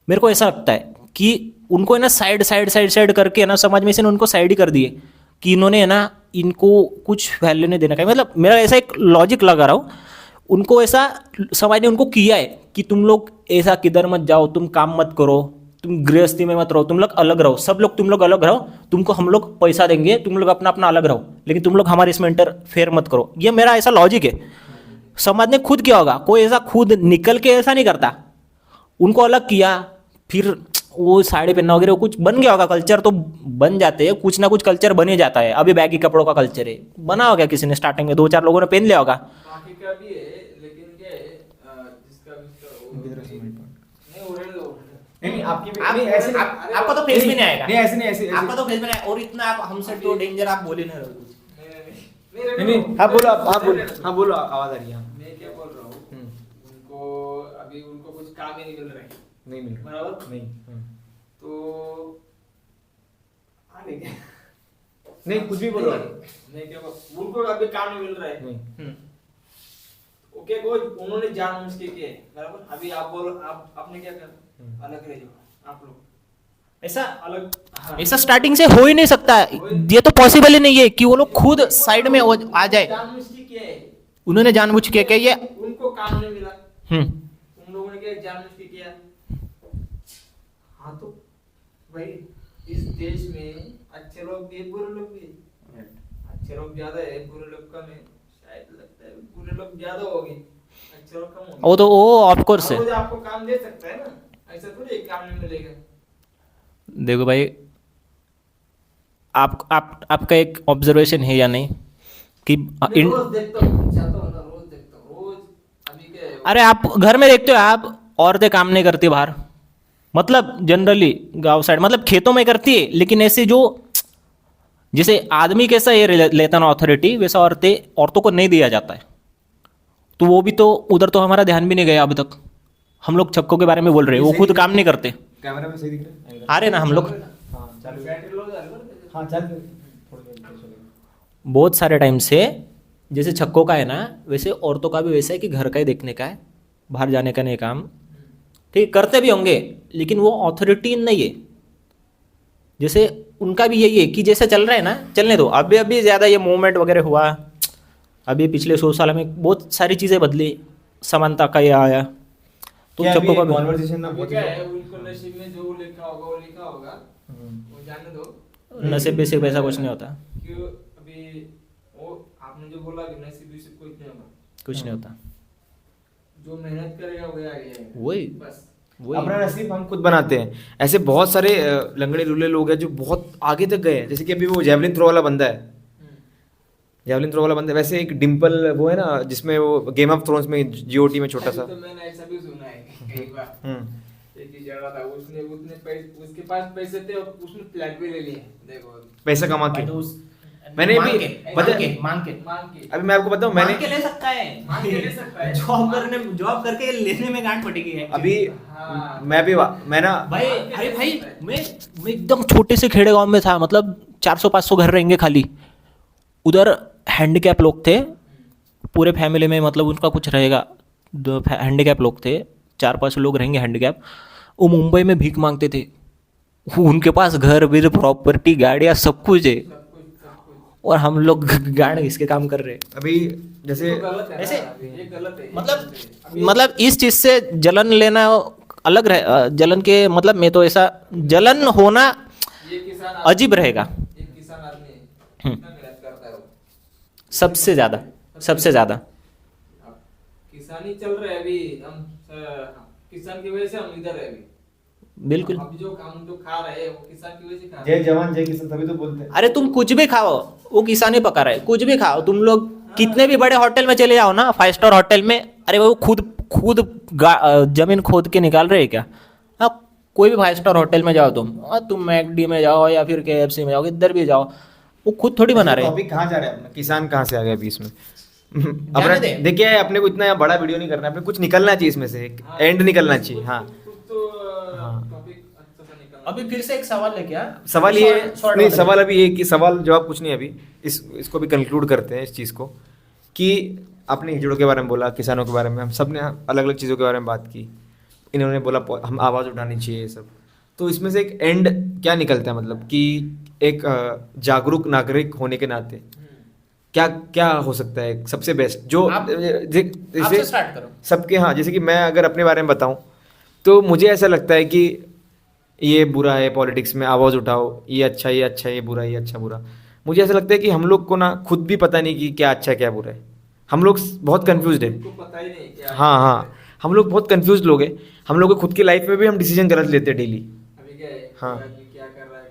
मेरे को ऐसा लगता है कि उनको है ना साइड करके है ना समाज में से ना उनको साइड ही कर दिए कि इन्होंने है ना इनको कुछ वैल्यू नहीं देना। मतलब मेरा ऐसा एक लॉजिक लगा रहा हूँ, उनको ऐसा समाज ने उनको किया है कि तुम लोग ऐसा किधर मत जाओ, तुम काम मत करो, तुम गृहस्थी में मत रहो, तुम लोग अलग रहो, सब लोग तुम लोग अलग रहो, तुमको हम लोग पैसा देंगे, तुम लोग अपना अपना अलग रहो, लेकिन तुम लोग हमारे इसमें इंटरफेयर मत करो। ये मेरा ऐसा लॉजिक है। समाज ने खुद किया होगा, कोई ऐसा खुद निकल के ऐसा नहीं करता, उनको अलग किया, फिर वो साड़ी पहनना वगैरह कुछ बन गया होगा, कल्चर तो बन जाते हैं, कुछ ना कुछ कल्चर बन ही जाता है। अभी बैगी कपड़ों का कल्चर है, बना होगा किसी ने स्टार्टिंग में, 2-4 लोगों ने पहन लिया होगा। बाकी का भी है, लेकिन क्या है, जिसका नहीं हो रहे लोग नहीं आपकी भी आप- नहीं ऐसे नहीं, आप- आपका तो फेस भी नहीं आएगा। नहीं ऐसे नहीं ऐसे आपका तो फेस में नहीं, और इतना आप हमसे तो डेंजर आप बोल ही नहीं रहे हो कुछ। नहीं नहीं हाँ बोलो आप, हाँ बोलो, हाँ बोलो, आवाज आ रही है। मैं क्या बोल रहा हूँ, उनको अभी उनको कुछ काम ही नहीं मिल रहा है, नहीं मिल रहा बराबर नहीं तो आने क्या नहीं कुछ भी बोलो मैं क्या बोल, उनको अभी काम नहीं मिल रहा है, नहीं ओके कोई उन्होंने जान मुझके किया है, बराबर। अभी आप बोलो, आप आपने क्या कर अलग रह जाओ, आप लोग ऐसा अलग, हाँ। ऐसा स्टार्टिंग से हो ही नहीं सकता, ये तो पॉसिबल ही नहीं है कि वो लोग खुद साइड में आ जाए। जानबूझ के है, उन्होंने जानबूझ के किया ये। उनको काम नहीं मिला, उन लोगों ने क्या जानबूझ के किया। हाँ तो भाई इस देश में अच्छे लोग भी बुरे लोग भी, अच्छे लोग ज्यादा है, बुरे लोग कम है, शायद लगता है बुरे लोग ज्यादा होंगे, अच्छे लोग कम होंगे। वो तो वो ऑफ कोर्स है। रोज आपको काम दे सकता है ना, ऐसा थोड़ी एक काम नहीं मिलेगा। देखो भाई, आपका एक ऑब्जर्वेशन है या नहीं कि मैं रोज देखता हूँ, चाहता हूँ ना, रोज देखता हूँ, रोज अभी क्या है, अरे आप घर में देखते हो, आप औरतें काम नहीं करती बाहर, मतलब जनरली गांव साइड, मतलब खेतों में करती है, लेकिन ऐसे जो जैसे आदमी कैसा ये लेता ना अथॉरिटी, वैसा औरतों को नहीं दिया जाता है। तो वो भी तो उधर तो हमारा ध्यान भी नहीं गया अभी तक। हम लोग छक्कों के बारे में बोल रहे हैं, वो खुद काम नहीं करते। कैमरा में सही दिख रहा है आ रहे ना हम लोग, हाँ चालू बैटरी लो जा रहा है। हाँ चल थोड़ी देर चलेगा। बहुत सारे टाइम से जैसे छक्कों का है ना, वैसे औरतों का भी वैसा है कि घर का ही देखने का है, बाहर जाने का नहीं काम। ठीक, करते भी होंगे, लेकिन वो ऑथोरिटी नहीं है। जैसे उनका भी यही है कि जैसे चल रहा है ना, चलने दो। अभी ज़्यादा ये मूवमेंट वगैरह हुआ, अभी पिछले 100 साल में बहुत सारी चीज़ें बदली, समानता का ये आया, तो छक्कों का भी कॉन्वर्सेशन ना अभी बहुत क्या है, उनको नसीब में जो लिखा होगा वो लिखा होगा, वो जाने दो। नसीब बेसिक पैसा कुछ नहीं होता, क्यों अभी वो आपने जो बोला कि नसीब बेसिक कुछ नहीं होगा, कुछ नहीं होता। जो मेहनत करेगा वही आगे जाएगा, वही बस। अपना नसीब हम खुद बनाते हैं। ऐसे बहुत सारे लंगड़े लूले लोग हैं जो बहुत आगे तक गए हैं, जैसे कि अभी वो जेवलिन थ्रो वाला बंदा है, जेवलिन थ्रो वाला बंदा। वैसे एक डिम्पल वो है ना, जिसमें वो गेम ऑफ थ्रोन्स में जीओटी में छोटा सा, तो मैंने ऐसा भी सुना है एक बार, एक ही जगह था, उसके पास पैसे थे और उसने फ्लैट भी ले लिए, देखो पैसा कमा के। मैंने मांग भी के, पता मांग के मांग के अभी मैं आपको बताऊं, मैंने मांग के ले सकता है, मांग के ले सकता है। जॉब करके लेने में गांठ फटेगी है। अभी हाँ। मैं ना भाई, अरे भाई, मैं एकदम छोटे से खेड़े गांव में था, मतलब 400-500 घर रहेंगे खाली। उधर हैंडीकैप लोग थे पूरे फैमिली में, मतलब उनका कुछ रहेगा, हैंडीकैप लोग थे, 4-5 लोग रहेंगे हैंडीकैप। वो मुंबई में भीख मांगते थे, उनके पास घर भी, प्रॉपर्टी, गाड़ियाँ, सब कुछ है, और हम लोग गाड़ इसके काम कर रहे हैं। अभी जैसे तो गलत है ना, ऐसे- ये गलत है, मतलब इस चीज से जलन लेना अलग रहे, जलन के मतलब में तो ऐसा जलन होना ये किसान अजीब रहेगा। एक किसान आदमी है, कितना मेहनत करता है वो, सबसे ज्यादा अब किसानी चल रहा है अभी, हम किसान की वजह से हम इधर है अभी। बिल्कुल। अभी जो काम जो खा रहे हैं वो किसान की वजह से खा रहे जय हैं। जवान जय किसान, तभी तो बोलते हैं। अरे तुम कुछ भी खाओ, वो किसान ही पका रहा है, कुछ भी खाओ। तुम लोग कितने भी बड़े होटल में चले जाओ ना, 5 स्टार होटल में, अरे वो खुद जमीन खोद के निकाल रहे हैं क्या? हाँ, कोई भी 5 स्टार होटल में जाओ तुम मैकडी में जाओ या फिर KFC में जाओ, इधर भी जाओ, वो खुद थोड़ी बना रहे हैं। टॉपिक कहाँ जा रहा है अपना, किसान कहाँ से आ गया बीच में? अपना जाने दे। देखिए, अपने को इतना बड़ा वीडियो नहीं करना है, अपने कुछ निकलना चाहिए इसमें से, एंड निकलना चाहिए। हाँ कुछ तो टॉपिक अच्छा सा निकलना अभी फिर से एक सवाल है क्या? सवाल ये Short नहीं, वाला। सवाल अभी ये कि सवाल जवाब कुछ नहीं अभी, इसको भी कंक्लूड करते हैं इस चीज़ को कि आपने हिजड़ों के बारे में बोला, किसानों के बारे में, हम सब ने अलग अलग चीज़ों के बारे में बात की, इन्होंने बोला हम आवाज़ उठानी चाहिए ये सब, तो इसमें से एक एंड क्या निकलता है, मतलब कि एक जागरूक नागरिक होने के नाते क्या क्या हो सकता है सबसे बेस्ट जो आपसे स्टार्ट करो। सबके, हाँ, जैसे कि मैं अगर अपने बारे में बताऊं तो मुझे ऐसा लगता है कि ये बुरा है पॉलिटिक्स में, आवाज़ उठाओ, ये अच्छा है, ये अच्छा है, ये बुरा है, ये अच्छा बुरा। मुझे ऐसा लगता है कि हम लोग को ना खुद भी पता नहीं कि क्या अच्छा है क्या बुरा है, हम लोग बहुत कंफ्यूज्ड है। उनको पता ही नहीं क्या हाँ हाँ, हम लोग बहुत कंफ्यूज लोग हैं, हम लोग को खुद की लाइफ में भी हम डिसीजन गलत लेते हैं डेली। अभी क्या है, हाँ। कोई आदमी क्या कर रहा है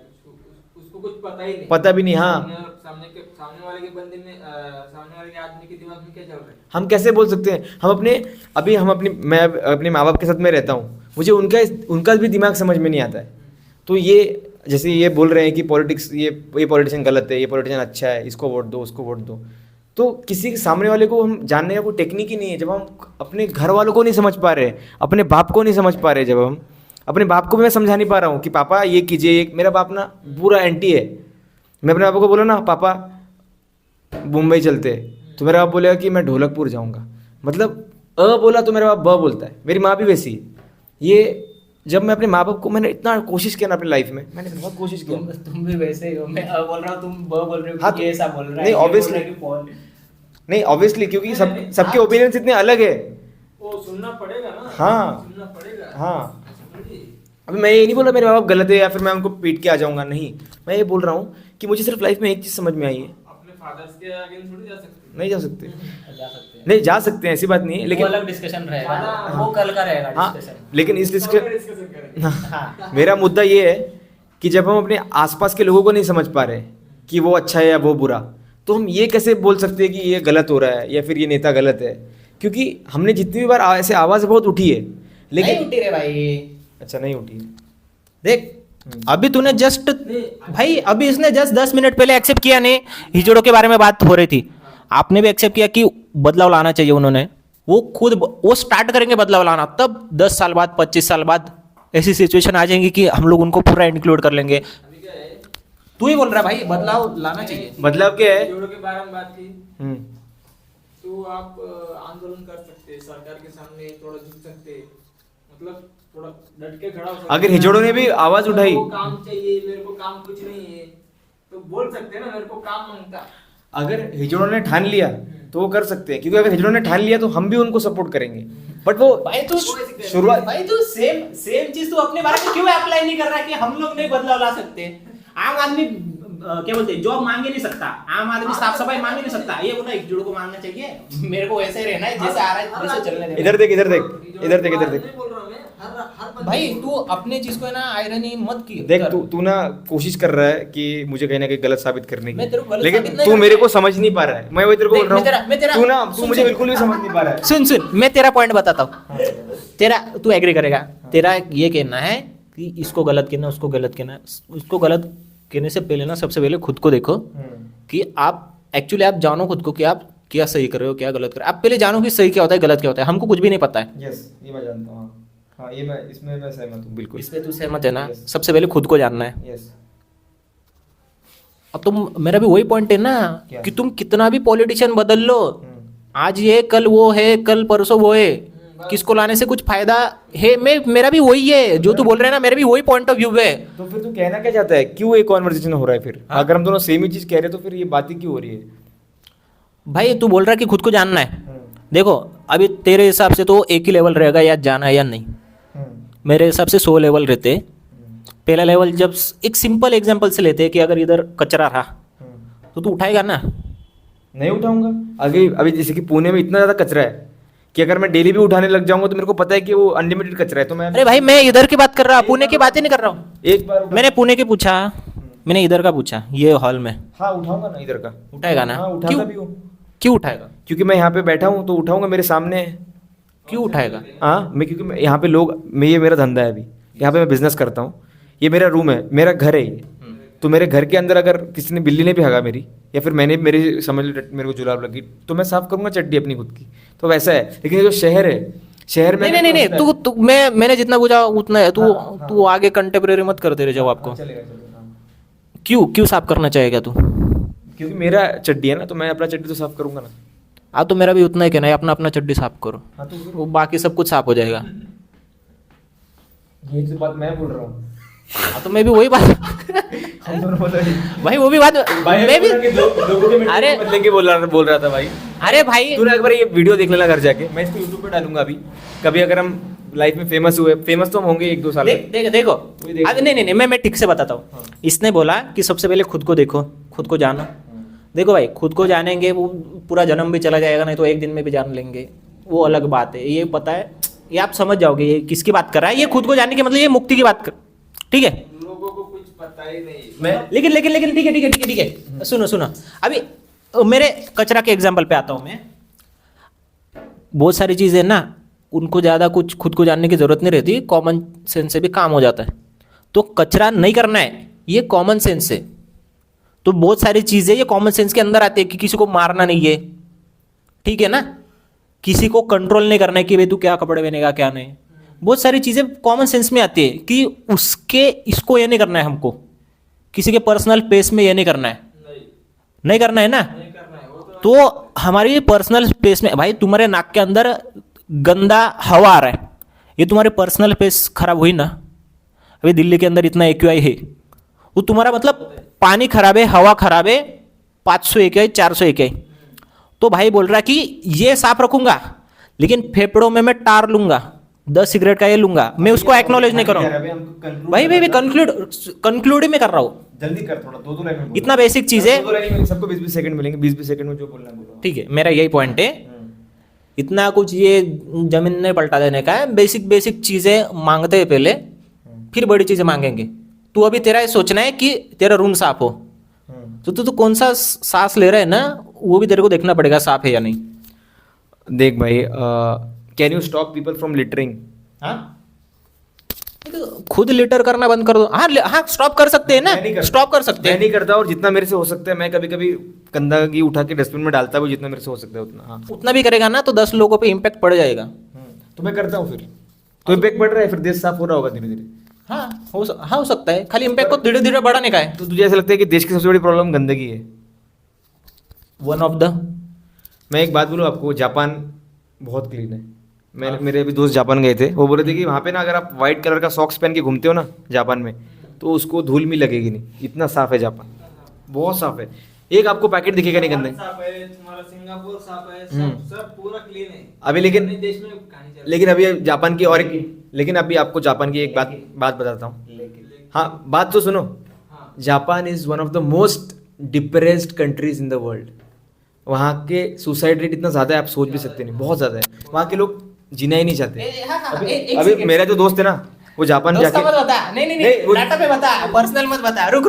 उसको कुछ पता ही नहीं, पता भी नहीं, हाँ। सामने वाले के बंदे में सामने वाले के आदमी के दिमाग में क्या चल रहा है। हम कैसे बोल सकते हैं, मैं अपने माँ बाप के साथ में रहता हूँ, मुझे उनका भी दिमाग समझ में नहीं आता है। तो ये जैसे ये बोल रहे हैं कि पॉलिटिक्स, ये पॉलिटिशियन गलत है, ये पॉलिटिशियन अच्छा है, इसको वोट दो, उसको वोट दो, तो किसी के सामने वाले को हम जानने का कोई टेक्निक ही नहीं है। जब हम अपने घर वालों को नहीं समझ पा रहे, अपने बाप को नहीं समझ पा रहे, जब हम अपने बाप को भी मैं समझा नहीं पा रहा हूँ कि पापा ये कीजिए, मेरा बाप ना पूरा एंटी है। मैं अपने पापा को बोला ना पापा मुंबई चलते, तो मेरा बाप बोलेगा कि मैं ढोलकपुर जाऊँगा, मतलब अ बोला तो मेरा बाप ब बोलता है। मेरी माँ भी वैसी है। ये जब मैं अपने माँ बाप को, मैंने इतना कोशिश किया ना अपनी लाइफ में, मैंने बहुत कोशिश किया। तुम भी वैसे ही हो, मैं बोल रहा हूँ, तुम ब बोल रहे हो, हाँ, कि ये ऐसा बोल रहा है, नहीं, ये बोल obviously। रहा है कि पॉल। नहीं ऑब्वियसली, क्योंकि सबके ओपिनियंस इतने अलग है। वो सुनना पड़ेगा ना, हाँ। सुनना पड़ेगा। हाँ, समझिए? अभी मैं ये नहीं बोल रहा मेरे माँ बाप गलत है या फिर मैं उनको पीट के आ जाऊंगा, नहीं, मैं ये बोल रहा हूँ कि मुझे सिर्फ लाइफ में एक चीज़ समझ में आई है, अपने फादर्स के आगे थोड़ी जा सकते। नहीं जा सकते, जा सकते हैं, नहीं जा सकते हैं, ऐसी बात नहीं है, लेकिन लेकिन अलग डिस्कशन रहेगा, हाँ। वो कल का रहेगा हाँ, डिस्कशन। लेकिन इस डिस्कशन डिस्कशन करेंगे। हाँ, मेरा मुद्दा ये है कि जब हम अपने आसपास के लोगों को नहीं समझ पा रहे कि वो अच्छा है या वो बुरा, तो हम ये कैसे बोल सकते हैं कि ये गलत हो रहा है या फिर ये नेता गलत है, क्योंकि हमने जितनी भी बार ऐसे आवाज़ बहुत उठी है, नहीं लेकिन उठी रे भाई। अच्छा नहीं उठी है। देख, अभी तूने जस्ट, भाई अभी इसने जस्ट 10 मिनट पहले एक्सेप्ट किया नहीं, हिजड़ों के बारे में बात हो रही थी, आपने भी एक्सेप्ट किया कि बदलाव लाना चाहिए उन्होंने, वो खुद वो स्टार्ट करेंगे बदलाव लाना, तब 10 साल बाद 25 साल बाद ऐसी सिचुएशन आ जाएंगी कि हम लोग उनको पूरा इंक्लूड कर लेंगे। अभी क्या है, तू ही बोल रहा है भाई बदलाव लाना चाहिए। बदलाव क्या है? जोड़ों के बारे में बात की, हम्म, तो आप आंदोलन कर सकते, सरकार के सामने थोड़ा झुक सकते, मतलब थोड़ा डट के खड़ा हो सकते। अगर हिजड़ों ने भी आवाज उठाई, मेरे को काम चाहिए, मेरे को काम कुछ नहीं है, तो बोल सकते हैं ना, मेरे को काम मांगता। अगर हिजड़ों ने ठान लिया तो वो कर सकते हैं, क्योंकि अगर हिजड़ों ने ठान लिया तो हम भी उनको सपोर्ट करेंगे, बट वो भाई तू शुरुआत, भाई तू सेम चीज तू अपने बारे में क्यों अप्लाई नहीं कर रहा है कि हम लोग नहीं बदलाव ला सकते? आम आदमी क्या बोलते हैं, जॉब मांग ही नहीं सकता, आम आदमी साफ सफाई मांग ही नहीं सकता, ये बोला एकजुट को मांगना चाहिए, मेरे को वैसे ही रहना है जैसे आ रहा है वैसे चलने देना। इधर देख, इधर देख, इधर देख, इधर देख, नहीं बोल रहा हूं मैं, हर बंदे भाई को- तू अपने चीज को है ना आयरनी मत की देख, तू ना कोशिश कर रहा है कि मुझे कहीं ना कहीं गलत साबित करने मैं तेरे को की, गलत लेकिन साबित नहीं तू कर मेरे रहा को समझ नहीं पा रहा है, मैं वही तेरे को देख, बोल रहा मैं तेरा- हूँ, तू सुन, मुझे सुन। बिल्कुल भी समझ नहीं पा रहा है। सुन, मैं तेरा पॉइंट बताता हूँ, तेरा तू एग्री करेगा, तेरा ये कहना है कि इसको गलत कहना, उसको गलत कहना, उसको गलत कहने से पहले ना सबसे पहले खुद को देखो कि आप एक्चुअली आप जानो खुद को कि आप क्या सही कर रहे हो क्या गलत कर रहे हो। आप पहले जानो कि सही क्या होता है गलत क्या होता है, हमको कुछ भी नहीं पता है। यस, ये मैं जानता हूँ, हाँ, ये मैं इसमें मैं सहमत हूँ बिल्कुल। इस पे तू सहमत है ना? Yes. सबसे पहले खुद को जानना है। यस, अब तुम, मेरा भी वही पॉइंट है ना क्या? कि तुम कितना भी पॉलिटिशियन बदल लो, आज ये कल वो है, कल परसों वो है, किसको लाने से कुछ फायदा है? मेरा भी वही है जो तू बोल रहा है ना, मेरा भी वही पॉइंट ऑफ व्यू है। तो फिर तू कहना क्या चाहता है, क्यों ये कॉन्वर्सेशन हो रहा है फिर? हाँ? अगर हम दोनों सेम ही चीज कह रहे हैं तो फिर ये बातें क्यों हो रही है? भाई तू बोल रहा है कि खुद को जानना है, देखो अभी तेरे हिसाब से तो एक ही लेवल रहेगा या जाना है या नहीं, मेरे हिसाब से 100 लेवल रहते। पहला लेवल जब एक सिंपल एग्जांपल से लेते हैं कि अगर इधर कचरा रहा तो तू उठाएगा ना? नहीं उठाऊंगा। अभी अभी जैसे कि पुणे में इतना ज्यादा कचरा है कि अगर मैं डेली भी उठाने लग जाऊंगा तो मेरे को पता है कि वो अनलिमिटेड कचरा है, तो मैं अरे भाई मैं इधर की बात कर रहा, पुणे की बात ही नहीं कर रहा हूँ। एक बार मैंने पुणे की पूछा, मैंने इधर का पूछा, ये हॉल में हाँ उठाऊंगा ना, इधर का उठाएगा ना? हाँ उठाता भी हूँ, क्यों उठाएगा? क्योंकि मैं यहाँ पे बैठा हूँ तो उठाऊंगा, मेरे सामने है। क्यों उठाएगा? हाँ, मैं क्योंकि यहाँ पे लोग, मैं, ये मेरा धंधा है, अभी यहाँ पे मैं बिजनेस करता हूँ, ये मेरा रूम है, मेरा घर है ये, तो मेरे घर के अंदर अगर किसी ने, बिल्ली ने भी हगा मेरी, या फिर मैंने मेरे समझ लो मेरे को जुलाब लगी, तो मैं साफ करूंगा चड्डी अपनी खुद की, तो वैसा है। लेकिन ये जो शहर है, शहर में नहीं नहीं नहीं नहीं, तू मैंने जितना पूछा उतना है। तू आगे कंटेम्प्रेरी मत कर तेरे जवाब को। चलेगा चलेगा, हाँ। क्यों साफ करना चाहेगा तू? क्योंकि मेरा चड्डी है ना, तो मैं अपना चड्डी तो साफ करूंगा ना। हाँ तो मेरा भी उतना ही कहना है, अपना अपना चड्डी साफ करो, हाँ तो वो बाकी सब कुछ साफ हो जाएगा। ये जो बात मैं बोल रहा हूँ, हाँ तो मैं भी वही बात हम दोनों बोल रहे हैं। भाई वो भी बात मैं भी लोगों के अरे बदले के बोल रहा था भाई। अरे भाई तूने एक बार ये वीडियो देख लेना घर जाके, मैं इसको यूट्यूब पे डालूंगा अभी कभी, अगर हम लाइफ में फेमस हुए, फेमस तो हम होंगे 1-2 साल में। देखो वही देख। अरे नहीं मैं ठीक से बताता हूँ। हाँ। इसने बोला कि सबसे पहले खुद को देखो, खुद को जानो। देखो भाई, खुद को जानेंगे वो पूरा जन्म भी चला जाएगा, नहीं तो एक दिन में भी जान लेंगे, वो अलग बात है। ये पता है, ये आप समझ जाओगे ये किसकी बात कर रहा है। ये खुद को जानने के मतलब ये मुक्ति की बात कर, ठीक है। लोगों को कुछ पता ही नहीं। मैं लेकिन ठीक है सुनो अभी मेरे कचरा के एग्जाम्पल पे आता हूँ मैं। बहुत सारी चीज़ें ना, उनको ज़्यादा कुछ खुद को जानने की ज़रूरत नहीं रहती, कॉमन सेंस से भी काम हो जाता है। तो कचरा नहीं करना है, ये कॉमन सेंस है। तो बहुत सारी चीज़ें ये कॉमन सेंस के अंदर आती है कि किसी को मारना नहीं है, ठीक है ना, किसी को कंट्रोल नहीं करना है कि भाई तू क्या कपड़े पहनेगा क्या नहीं। बहुत सारी चीज़ें कॉमन सेंस में आती है कि उसके इसको ये नहीं करना है, हमको किसी के पर्सनल स्पेस में ये नहीं करना है, नहीं करना है ना। नहीं करना है वो तो हमारी पर्सनल स्पेस में भाई तुम्हारे नाक के अंदर गंदा हवा आ रहा है, ये तुम्हारे पर्सनल स्पेस खराब हुई ना। अभी दिल्ली के अंदर इतना AQI है, वो तुम्हारा मतलब पानी खराब है, हवा खराब है, 500 AQI 400 AQI। तो भाई बोल रहा है कि ये साफ रखूंगा लेकिन फेफड़ों में मैं टार लूंगा, 10 सिगरेट का ये लूंगा, मैं उसको एक्नॉलेज नहीं कर रहा हूँ। भाई कंक्लूड ही मैं कर रहा हूँ। जल्दी कर, थोड़ा 2-2 लाइन में बोल। इतना बेसिक चीज है, 2-2 लाइन में सबको 20-20 सेकंड मिलेंगे, 20-20 सेकंड में जो बोलना है बोलो। ठीक है, मेरा यही पॉइंट है। इतना कुछ ये जमीन नहीं पलटा देने का है, बेसिक चीजें मांगते हैं पहले, फिर बड़ी चीजें मांगेंगे। तू अभी तेरा ये सोचना है कि तेरा रूम साफ हो, तो तू कौन सा सांस ले रहा है ना, वो भी तेरे को देखना पड़ेगा साफ है या नहीं। देख भाई, can you stop people from littering? हाँ, खुद लिटर करना बंद कर दो। हाँ स्टॉप कर सकते हैं ना, स्टॉप कर सकते मैं हैं। नहीं करता, और जितना मेरे से हो सकता है मैं कभी कभी गंदगी उठा के डस्टबिन में डालता हूँ, जितना मेरे से हो सकता है उतना। हाँ उतना भी करेगा ना तो 10 लोगों पे इम्पैक्ट पड़ जाएगा। तो मैं करता हूँ, फिर तो इम्पैक्ट पड़ रहा है, फिर देश साफ हो रहा होगा धीरे धीरे। हाँ हो सकता है, खाली इम्पैक्ट को धीरे धीरे बढ़ाने का है। तो तुझे ऐसा लगता है कि देश की सबसे बड़ी प्रॉब्लम गंदगी है? वन ऑफ द मैं एक बात बोलूँ आपको, जापान बहुत क्लीन है। मेरे अभी दोस्त जापान गए थे, वो बोल रहे थे कि वहाँ पे ना अगर आप व्हाइट कलर का सॉक्स पहन के घूमते हो ना जापान में, तो उसको धूल भी लगेगी नहीं, इतना साफ है जापान, बहुत साफ है। एक आपको पैकेट दिखेगा नहीं गंदे। साफ है, तुम्हारा सिंगापुर साफ है, सब पूरा क्लीन है। अभी लेकिन अपने देश में कहानी चल लेकिन अभी जापान की और लेकिन अभी आपको जापान की एक बात बताता हूँ। हाँ बात तो सुनो। हाँ। Japan is one of the most depressed countries in the world. वहाँ के सुसाइड रेट इतना ज़्यादा है, आप सोच भी सकते नहीं, बहुत ज़्यादा है। वहाँ के लोग जीना ही नहीं चाहते। अभी मेरा जो दोस्त है ना, वो जापान जाके नहीं, वो- डाटा पे बता, पर्सनल मत बता, रुक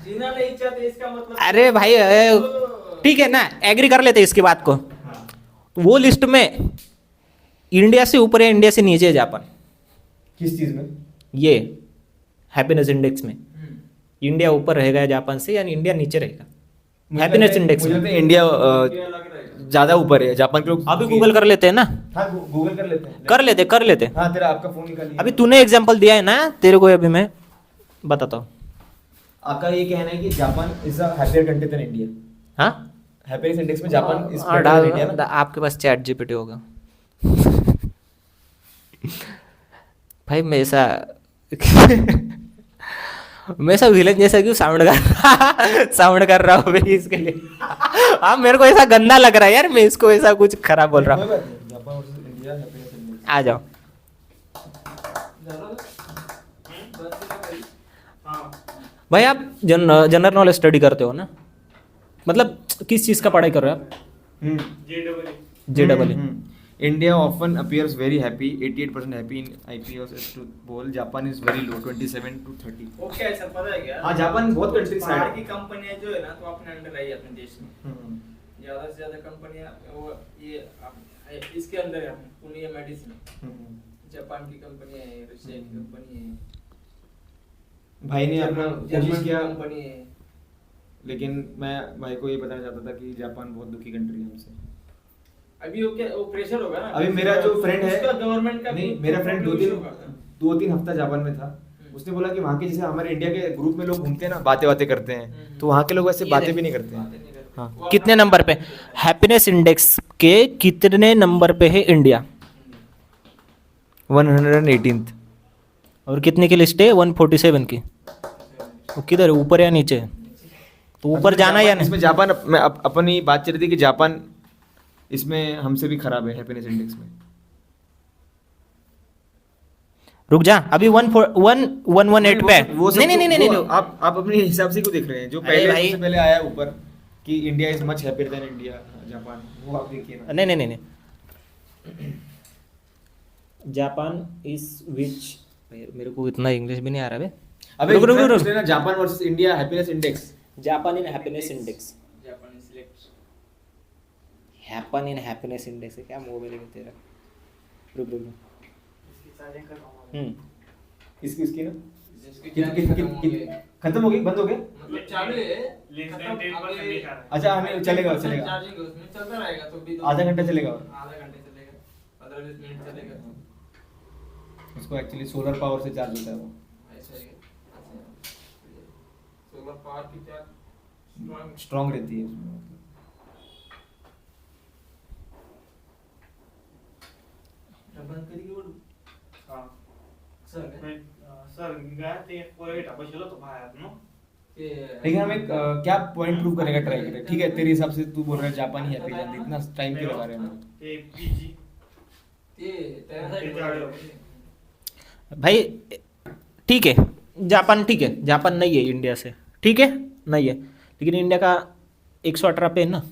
जीना नहीं चाहते इसका मतलब अरे भाई ठीक है ना, एग्री कर लेते इसकी बात को। वो लिस्ट में इंडिया से ऊपर है, इंडिया से नीचे है जापान। किस चीज़ में? ये हैप्पीनेस इंडेक्स में इंडिया ऊपर रहेगा जापान से, यानी इंडिया नीचे रहेगा हैप्पीनेस इंडेक्स मुझे में। लगता है इंडिया क्या लग रहा है? ज़्यादा ऊपर है, जापान के लोग अभी गूगल कर लेते हैं ना, हाँ गूगल कर लेते हैं। कर लेते। हाँ तेरा आपका फोन निकालिए। अभी तूने एग्जांपल दिया है ना, तेरे को अभी मैं बताता हूँ। आपका ये कहना है कि Japan is a happier country than India? हाँ हैप्पीनेस इंडेक्स में जापान इज हाँ, बेटर देन इंडिया ना? आपके पास चैट GPT होगा भाई। मैं ऐसा विलन जैसा क्यों साउंड कर रहा हूँ भाई इसके लिए। हाँ मेरे को ऐसा गंदा लग रहा है यार, मैं इसको ऐसा कुछ खराब बोल रहा हूँ। कोई बात नहीं, Japan versus India happiness index. आ जाओ। हाँ भाई आप जनरल नॉलेज स्टडी करते हो ना, मतलब किस चीज़ का पढ़ाई कर रहे हो आप? JEE। India often appears very happy, 88% happy in IPSS to poll. Japan is very low, 27 to 30. Okay ऐसा पता है क्या? हाँ जापान बहुत कंट्री बाहर साइड। की कंपनियां जो है ना तो अपने अंडर आई है अपने देश में। ज्यादा से ज्यादा कंपनियां वो ये इसके अंदर है, पुणे मेडिसिन, जापान की कंपनी है, रशिया की कंपनी है, भाई ने अपना जर्मन कोशिश की किया, कंपनी है। लेकिन मैं भाई को ये बताना चाहता था कि जापान बहुत दुखी कंट्री है हमसे। अभी वो प्रेशर होगा ना। अभी मेरा जो फ्रेंड है, उसका गवर्नमेंट का नहीं भी मेरा फ्रेंड issue होगा। 2-3 हफ्ता जापान में था। उसने बोला कि वहाँ के जैसे हमारे इंडिया के ग्रुप में लोग घूमते हैं ना, बातें करते हैं, तो वहाँ के लोग वैसे बातें भी नहीं करते हैं। हाँ, कितने नंबर पे हैप्पीनेस इंडेक्स के कितने नंबर पे है इंडिया? 118th। और कितने की लिस्ट है? 147 की। वो किधर है, ऊपर या नीचे? तो ऊपर जाना या नहीं? इसमें जापान में अपनी बात चल रही थी कि जापान इसमें हमसे भी खराब है हैप्पीनेस इंडेक्स में। रुक जा, अभी 118 पे है। वो सब नहीं नहीं नहीं नहीं नहीं। आप अपने हिसाब से क्यों देख रहे हैं? जो अरे पहले भाई। सबसे पहले आया ऊपर कि India is much happier than India, Japan, वो आप देखिए ना। नहीं नहीं नहीं नहीं। जापान इज विच, मेरे को इतना इंग्लिश भी नहीं आ रहा बे। अबे रुक रुक इतना रुक पूछ लेना, Japan versus India happiness index. Japan in happiness index. जापानी select. Happen in happiness index है क्या मोबाइल में तेरा? रुक रुक रुक। इसकी ना जिसकी चार्जिंग खत्म हो गई। खत्म हो गई, बंद हो गया। मतलब चालू है। Less than खत्म 10% अभी- दिखा रहा है। अच्छा, हमें चलेगा चलेगा, चार्जिंग है उसमें, चलता रहेगा तो भी आधा घंटा चलेगा और। आधा घंटे चलेगा, 15-20 मिनट चलेगा। उसको एक्चुअली सोलर पावर से चार्ज होता है वो। ऐसा ही है। सोलर पावर की चार्ज स्ट्रांग रहती है उसमें। बंद करिए वो। हां सर काय? सर गया ते पोरे टापशलो तो बाहेर नो ते लेकिन हम एक क्या पॉइंट प्रूव करने का ट्राई करें। ठीक है, तेरे हिसाब से तू बोल रहा है जापान ही हैप्पी जान, इतना टाइम क्यों लगा रहे हैं हम? ते पीजी ते त्यासाठी ते चालू. भाई ठीक है, जापान ठीक है, जापान नहीं है इंडिया से, ठीक है नहीं है, लेकिन इंडिया का 118 पे है ना।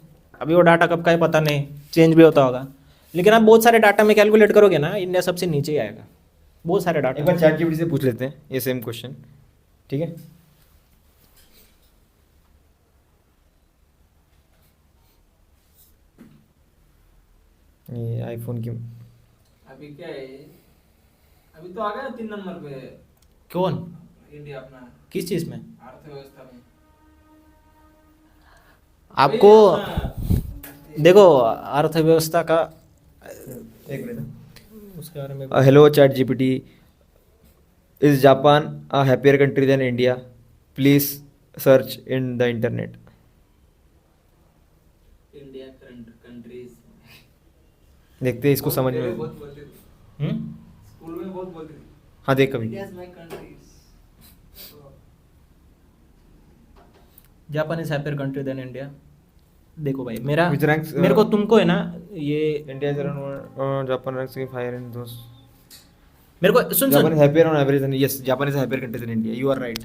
अभी वो डाटा कब का है पता नहीं, चेंज भी होता होगा, लेकिन आप बहुत सारे डाटा में कैलकुलेट करोगे ना, इंडिया सबसे नीचे ही आएगा, बहुत सारे एक डाटा। बार चैट जीपीटी से पूछ लेते हैं ये सेम क्वेश्चन, ठीक है? ये आईफोन की अभी क्या है, अभी तो आ गया 3 नंबर पे कौन? इंडिया अपना किस चीज़ में? अर्थव्यवस्था में। आपको वही अपना- देखो अर्थव्यवस्था का एक मिनट। उसके बारे में hello chat GPT, is Japan a happier country than India? Please search in the internet. India countries देखते हैं इसको समझ में। बहुत बोलते थे, हम्म? स्कूल में बहुत बोलते थे, हाँ देख कभी। India is my countries. Japan is happier country than India. देखो भाई मेरा Which ranks, मेरे को तुमको है ना ये India is around Japan ranks higher in those. मेरे को सुन जापान सुन is happier on average than, yes Japan is happier country than India, you are right.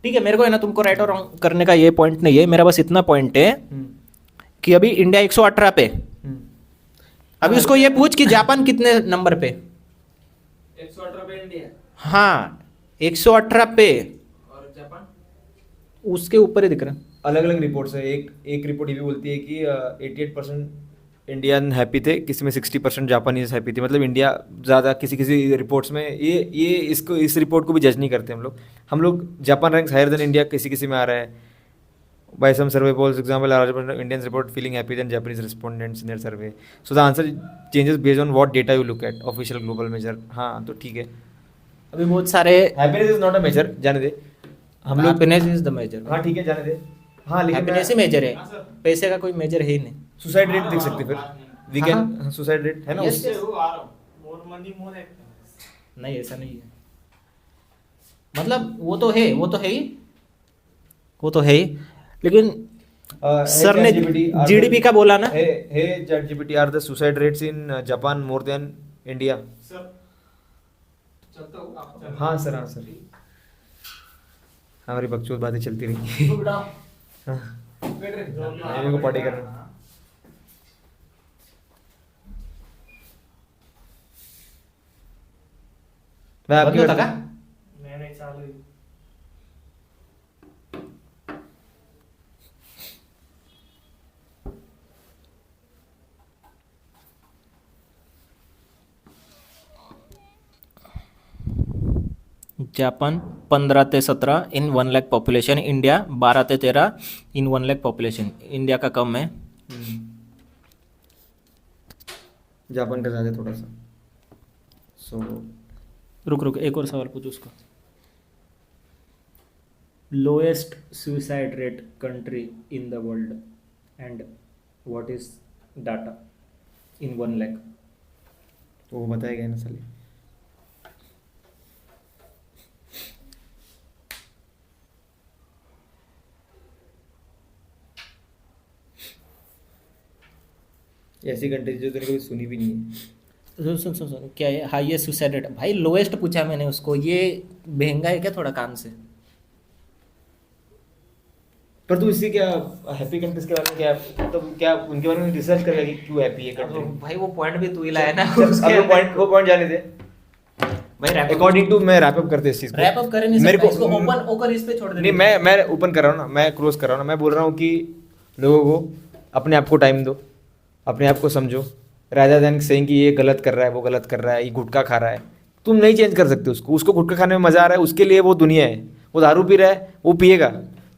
ठीक है, मेरे को है ना तुमको राइट और रॉन्ग करने का ये पॉइंट नहीं है, मेरा बस इतना पॉइंट है कि अभी इंडिया 118 पे, अभी उसको ये पूछ कि जापान कितने नंबर पे। 118 पे इंडिया हाँ 118 पे, और जापान उसके ऊपर ही दिख रहा है। अलग अलग रिपोर्ट्स है। एक रिपोर्ट ये भी बोलती है कि 88% इंडियन हैप्पी थे, किसी में 60% जापानीज हैप्पी थे। मतलब इंडिया ज़्यादा किसी किसी रिपोर्ट्स में ये इसको इस रिपोर्ट को भी जज नहीं करते हम लोग Japan ranks higher than India किसी किसी में आ रहा है। By some survey polls example Indians report feeling happy than Japanese respondents in their survey, so the answer changes based on what data you look at, official global measure. हाँ तो ठीक है, अभी बहुत सारे happiness is not a measure, जाने दे हम लोग। Happiness is the measure. हाँ ठीक है, जाने दे। हाँ लेकिन हैप्पीनेस ही मेजर है, पैसे का कोई मेजर है ही नहीं। सुसाइड रेट देख सकते फिर, वी कैन सुसाइड रेट है ना Yes, उस- yes. वो आ रहा हूँ। मोर मनी मोर एक्ट नहीं ऐसा नहीं है, मतलब वो तो है, वो तो है ही, वो तो है ही, लेकिन hey, सर ने ChatGPT, are जीडीपी the- का बोला ना। hey ChatGPT, are the suicide rates in Japan more than India? Sir चलता हूँ आप चलो। हाँ सर, हाँ सर, हमारी बकचोद बातें चलती रही। तो बिठाओ। हाँ, बैठ रहे। मेरे को पढ़े करना। मैं बंद आपकी होता का? नहीं नहीं चालू है. जापान 15 ते 17 इन 1 लाख पॉपुलेशन, इंडिया 12 ते 13 इन 1 लाख पॉपुलेशन। इंडिया का कम है। जापान का ज़्यादा थोड़ा सा। सो रुक एक और सवाल पूछ उसको। Lowest suicide rate country in the world and what is data in 1 lakh. वो बताया गया ना साले। ऐसी कंट्री जो तूने कभी सुनी भी नहीं है। सुन क्या है हाईएस्ट सुसाइड रेट? भाई लोएस्ट पूछा मैंने उसको, ये महंगा है क्या थोड़ा काम से? पर तू इससे क्या हैप्पी कंट्रीज के बारे में क्या तो क्या उनके बारे में रिसर्च करेगा कि क्यों हैप्पी है कंट्री? भाई वो पॉइंट भी तू ही लाया ना। अब वो पॉइंट जाने दे भाई अकॉर्डिंग टू। मैं रैप अप करते इस चीज को। रैप अप कर नहीं मेरे सकता, को इसको ओपन ओकर इस पे छोड़ दे। नहीं, मैं ओपन कर रहा हूँ ना, मैं क्लोज कर रहा हूँ ना। मैं बोल रहा हूँ कि लोगों को अपने आप को टाइम दो, अपने आप को समझो। राजा देन सेइंग कि ये गलत कर रहा है, वो गलत कर रहा है, ये गुटखा खा रहा है, तुम नहीं चेंज कर सकते उसको गुटखा खाने में मजा आ रहा है, उसके लिए वो दुनिया है। वो दारू पी रहा है, वो पिएगा।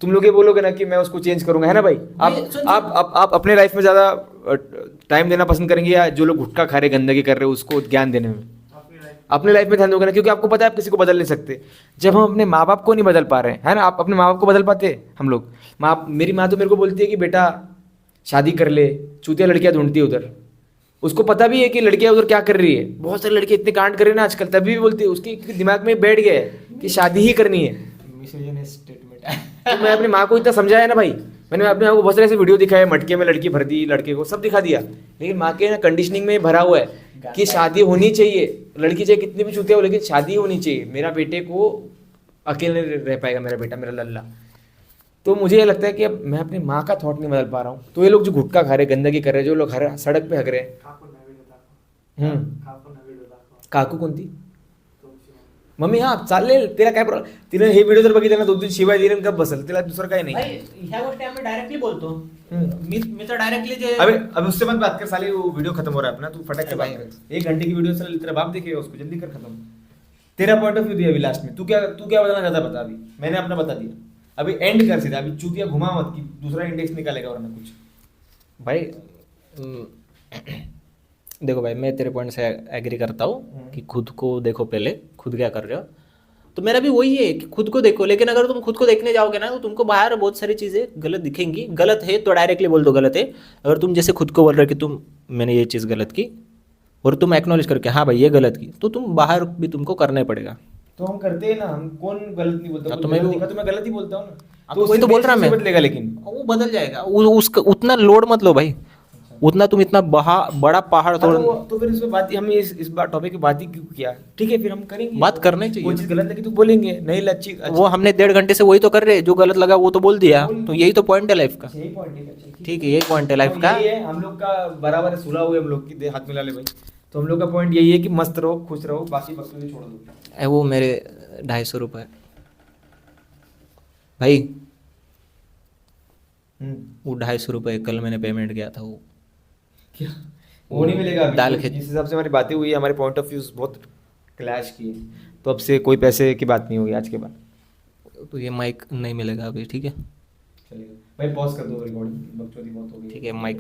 तुम लोग ये बोलोगे ना कि मैं उसको चेंज करूंगा, है ना भाई? आप अपने लाइफ में ज़्यादा टाइम देना पसंद करेंगे या जो लोग गुटखा खा रहे, गंदगी कर रहे हैं, उसको ज्ञान देने में? अपने लाइफ में ध्यान दोगे ना, क्योंकि आपको पता है आप किसी को बदल नहीं सकते। जब हम अपने माँ बाप को नहीं बदल पा रहे हैं, है ना? आप अपने माँ बाप को बदल पाते? हम लोग मेरी माँ तो मेरे को बोलती है कि बेटा शादी कर ले, चूतिया लड़कियाँ ढूंढती है उधर। उसको पता भी है कि लड़कियाँ उधर क्या कर रही है, बहुत सारी लड़कियाँ इतने कांड कर रही है ना आजकल, तभी भी बोलती है। उसके दिमाग में बैठ गया है कि शादी ही करनी है। तो मैं अपनी माँ को इतना समझाया ना भाई, मैंने अपने माँ को बहुत सारे ऐसे वीडियो दिखाए, मटके में लड़की भर दी, लड़के को सब दिखा दिया, लेकिन माँ के ना कंडीशनिंग में भरा हुआ है कि शादी होनी चाहिए। लड़की चाहे कितनी भी चूतिया हो, लेकिन शादी होनी चाहिए। मेरा बेटे को अकेले रह पाएगा, मेरा बेटा, मेरा लल्ला। तो मुझे ये लगता है कि अब मैं अपनी माँ का थॉट नहीं बदल पा रहा हूँ। तो ये लोग जो गुटखा खा रहे, गंदगी कर रहे, जो लोग हर सड़क पे हग रहे हैं। काकू कोणती? मम्मी हा चालेल, तिला काय प्रॉब्लेम? तिने हे व्हिडिओ जर बघितले ना 2-3 शिवाय दिले गप बसल, तिला दुसरं काही नाही। ह्या गोष्टी आम्ही डायरेक्टली बोलतो। मी तर डायरेक्टली जे अभी उससे मत बात कर साले, वो वीडियो खत्म हो रहा है अपना, तू फटाक से बात कर। 1 घंटे की वीडियो चल, तेरा बाप देखेगा उसको, जल्दी कर खत्म। तेरा पॉइंट ऑफ व्यू दिया अभी लास्ट में, तू क्या बताना चाहता बता। अभी मैंने अपना बता दिया, अभी एंड कर सीधा। अभी चूतिया घुमा मत कि दूसरा इंडेक्स निकालेगा वरना कुछ। भाई देखो भाई, मैं तेरे पॉइंट से एग्री करता हूँ कि खुद को देखो पहले, खुद क्या कर रहे हो। तो मेरा भी वही है कि खुद को देखो, लेकिन अगर तुम खुद को देखने जाओगे ना तो तुमको बाहर बहुत सारी चीज़ें गलत दिखेंगी। गलत है तो डायरेक्टली बोल दो गलत है। अगर तुम जैसे खुद को बोल रहे हो कि मैंने ये चीज़ गलत की, और तुम एक्नॉलेज करके हाँ भाई ये गलत की, तो तुम बाहर भी तुमको करना ही पड़ेगा। तो हम करते हैं ना, हम कौन गलत नहीं बोलता? तो मैं गलत ही बोलता हूँ ना। तो वही तो बोल रहा मैं, बदलेगा, लेकिन वो बदल जाएगा। उसका उतना लोड मत लो भाई, उतना तुम इतना बड़ा पहाड़ तोड़। तो फिर इसमें बात हम इस बार टॉपिक की बात ही क्यों किया? ठीक है, फिर हम करेंगे, बात करनी चाहिए। कोई चीज गलत लगी तो बोलेंगे, नहीं लच्छी वो हमने 1.5 घंटे से वही तो कर रहे हैं, जो गलत लगा वो तो बोल दिया। तो यही तो पॉइंट है लाइफ का। यही पॉइंट है, ठीक है, यही पॉइंट है लाइफ का। हम लोग का बराबर सुलह हुए, हम लोग की हाथ मिला ले भाई। तो हम लोग का पॉइंट यही है कि मस्त रहो, खुश रहो, बाकी बकचोदी छोड़ दो। वो मेरे 250 रुपये भाई, वो 250 रुपये कल मैंने पेमेंट किया था। वो क्या वो नहीं मिलेगा अभी? दाल जिस हिसाब से हमारी बातें हुई है, हमारे पॉइंट ऑफ व्यूज बहुत क्लैश किए, तो अब से कोई पैसे की बात नहीं होगी आज के बाद। तो ये माइक नहीं मिलेगा अभी, ठीक है? चलिए भाई, पॉज कर दो रिकॉर्डिंग, बकचोदी बहुत हो गई। ठीक है, माइक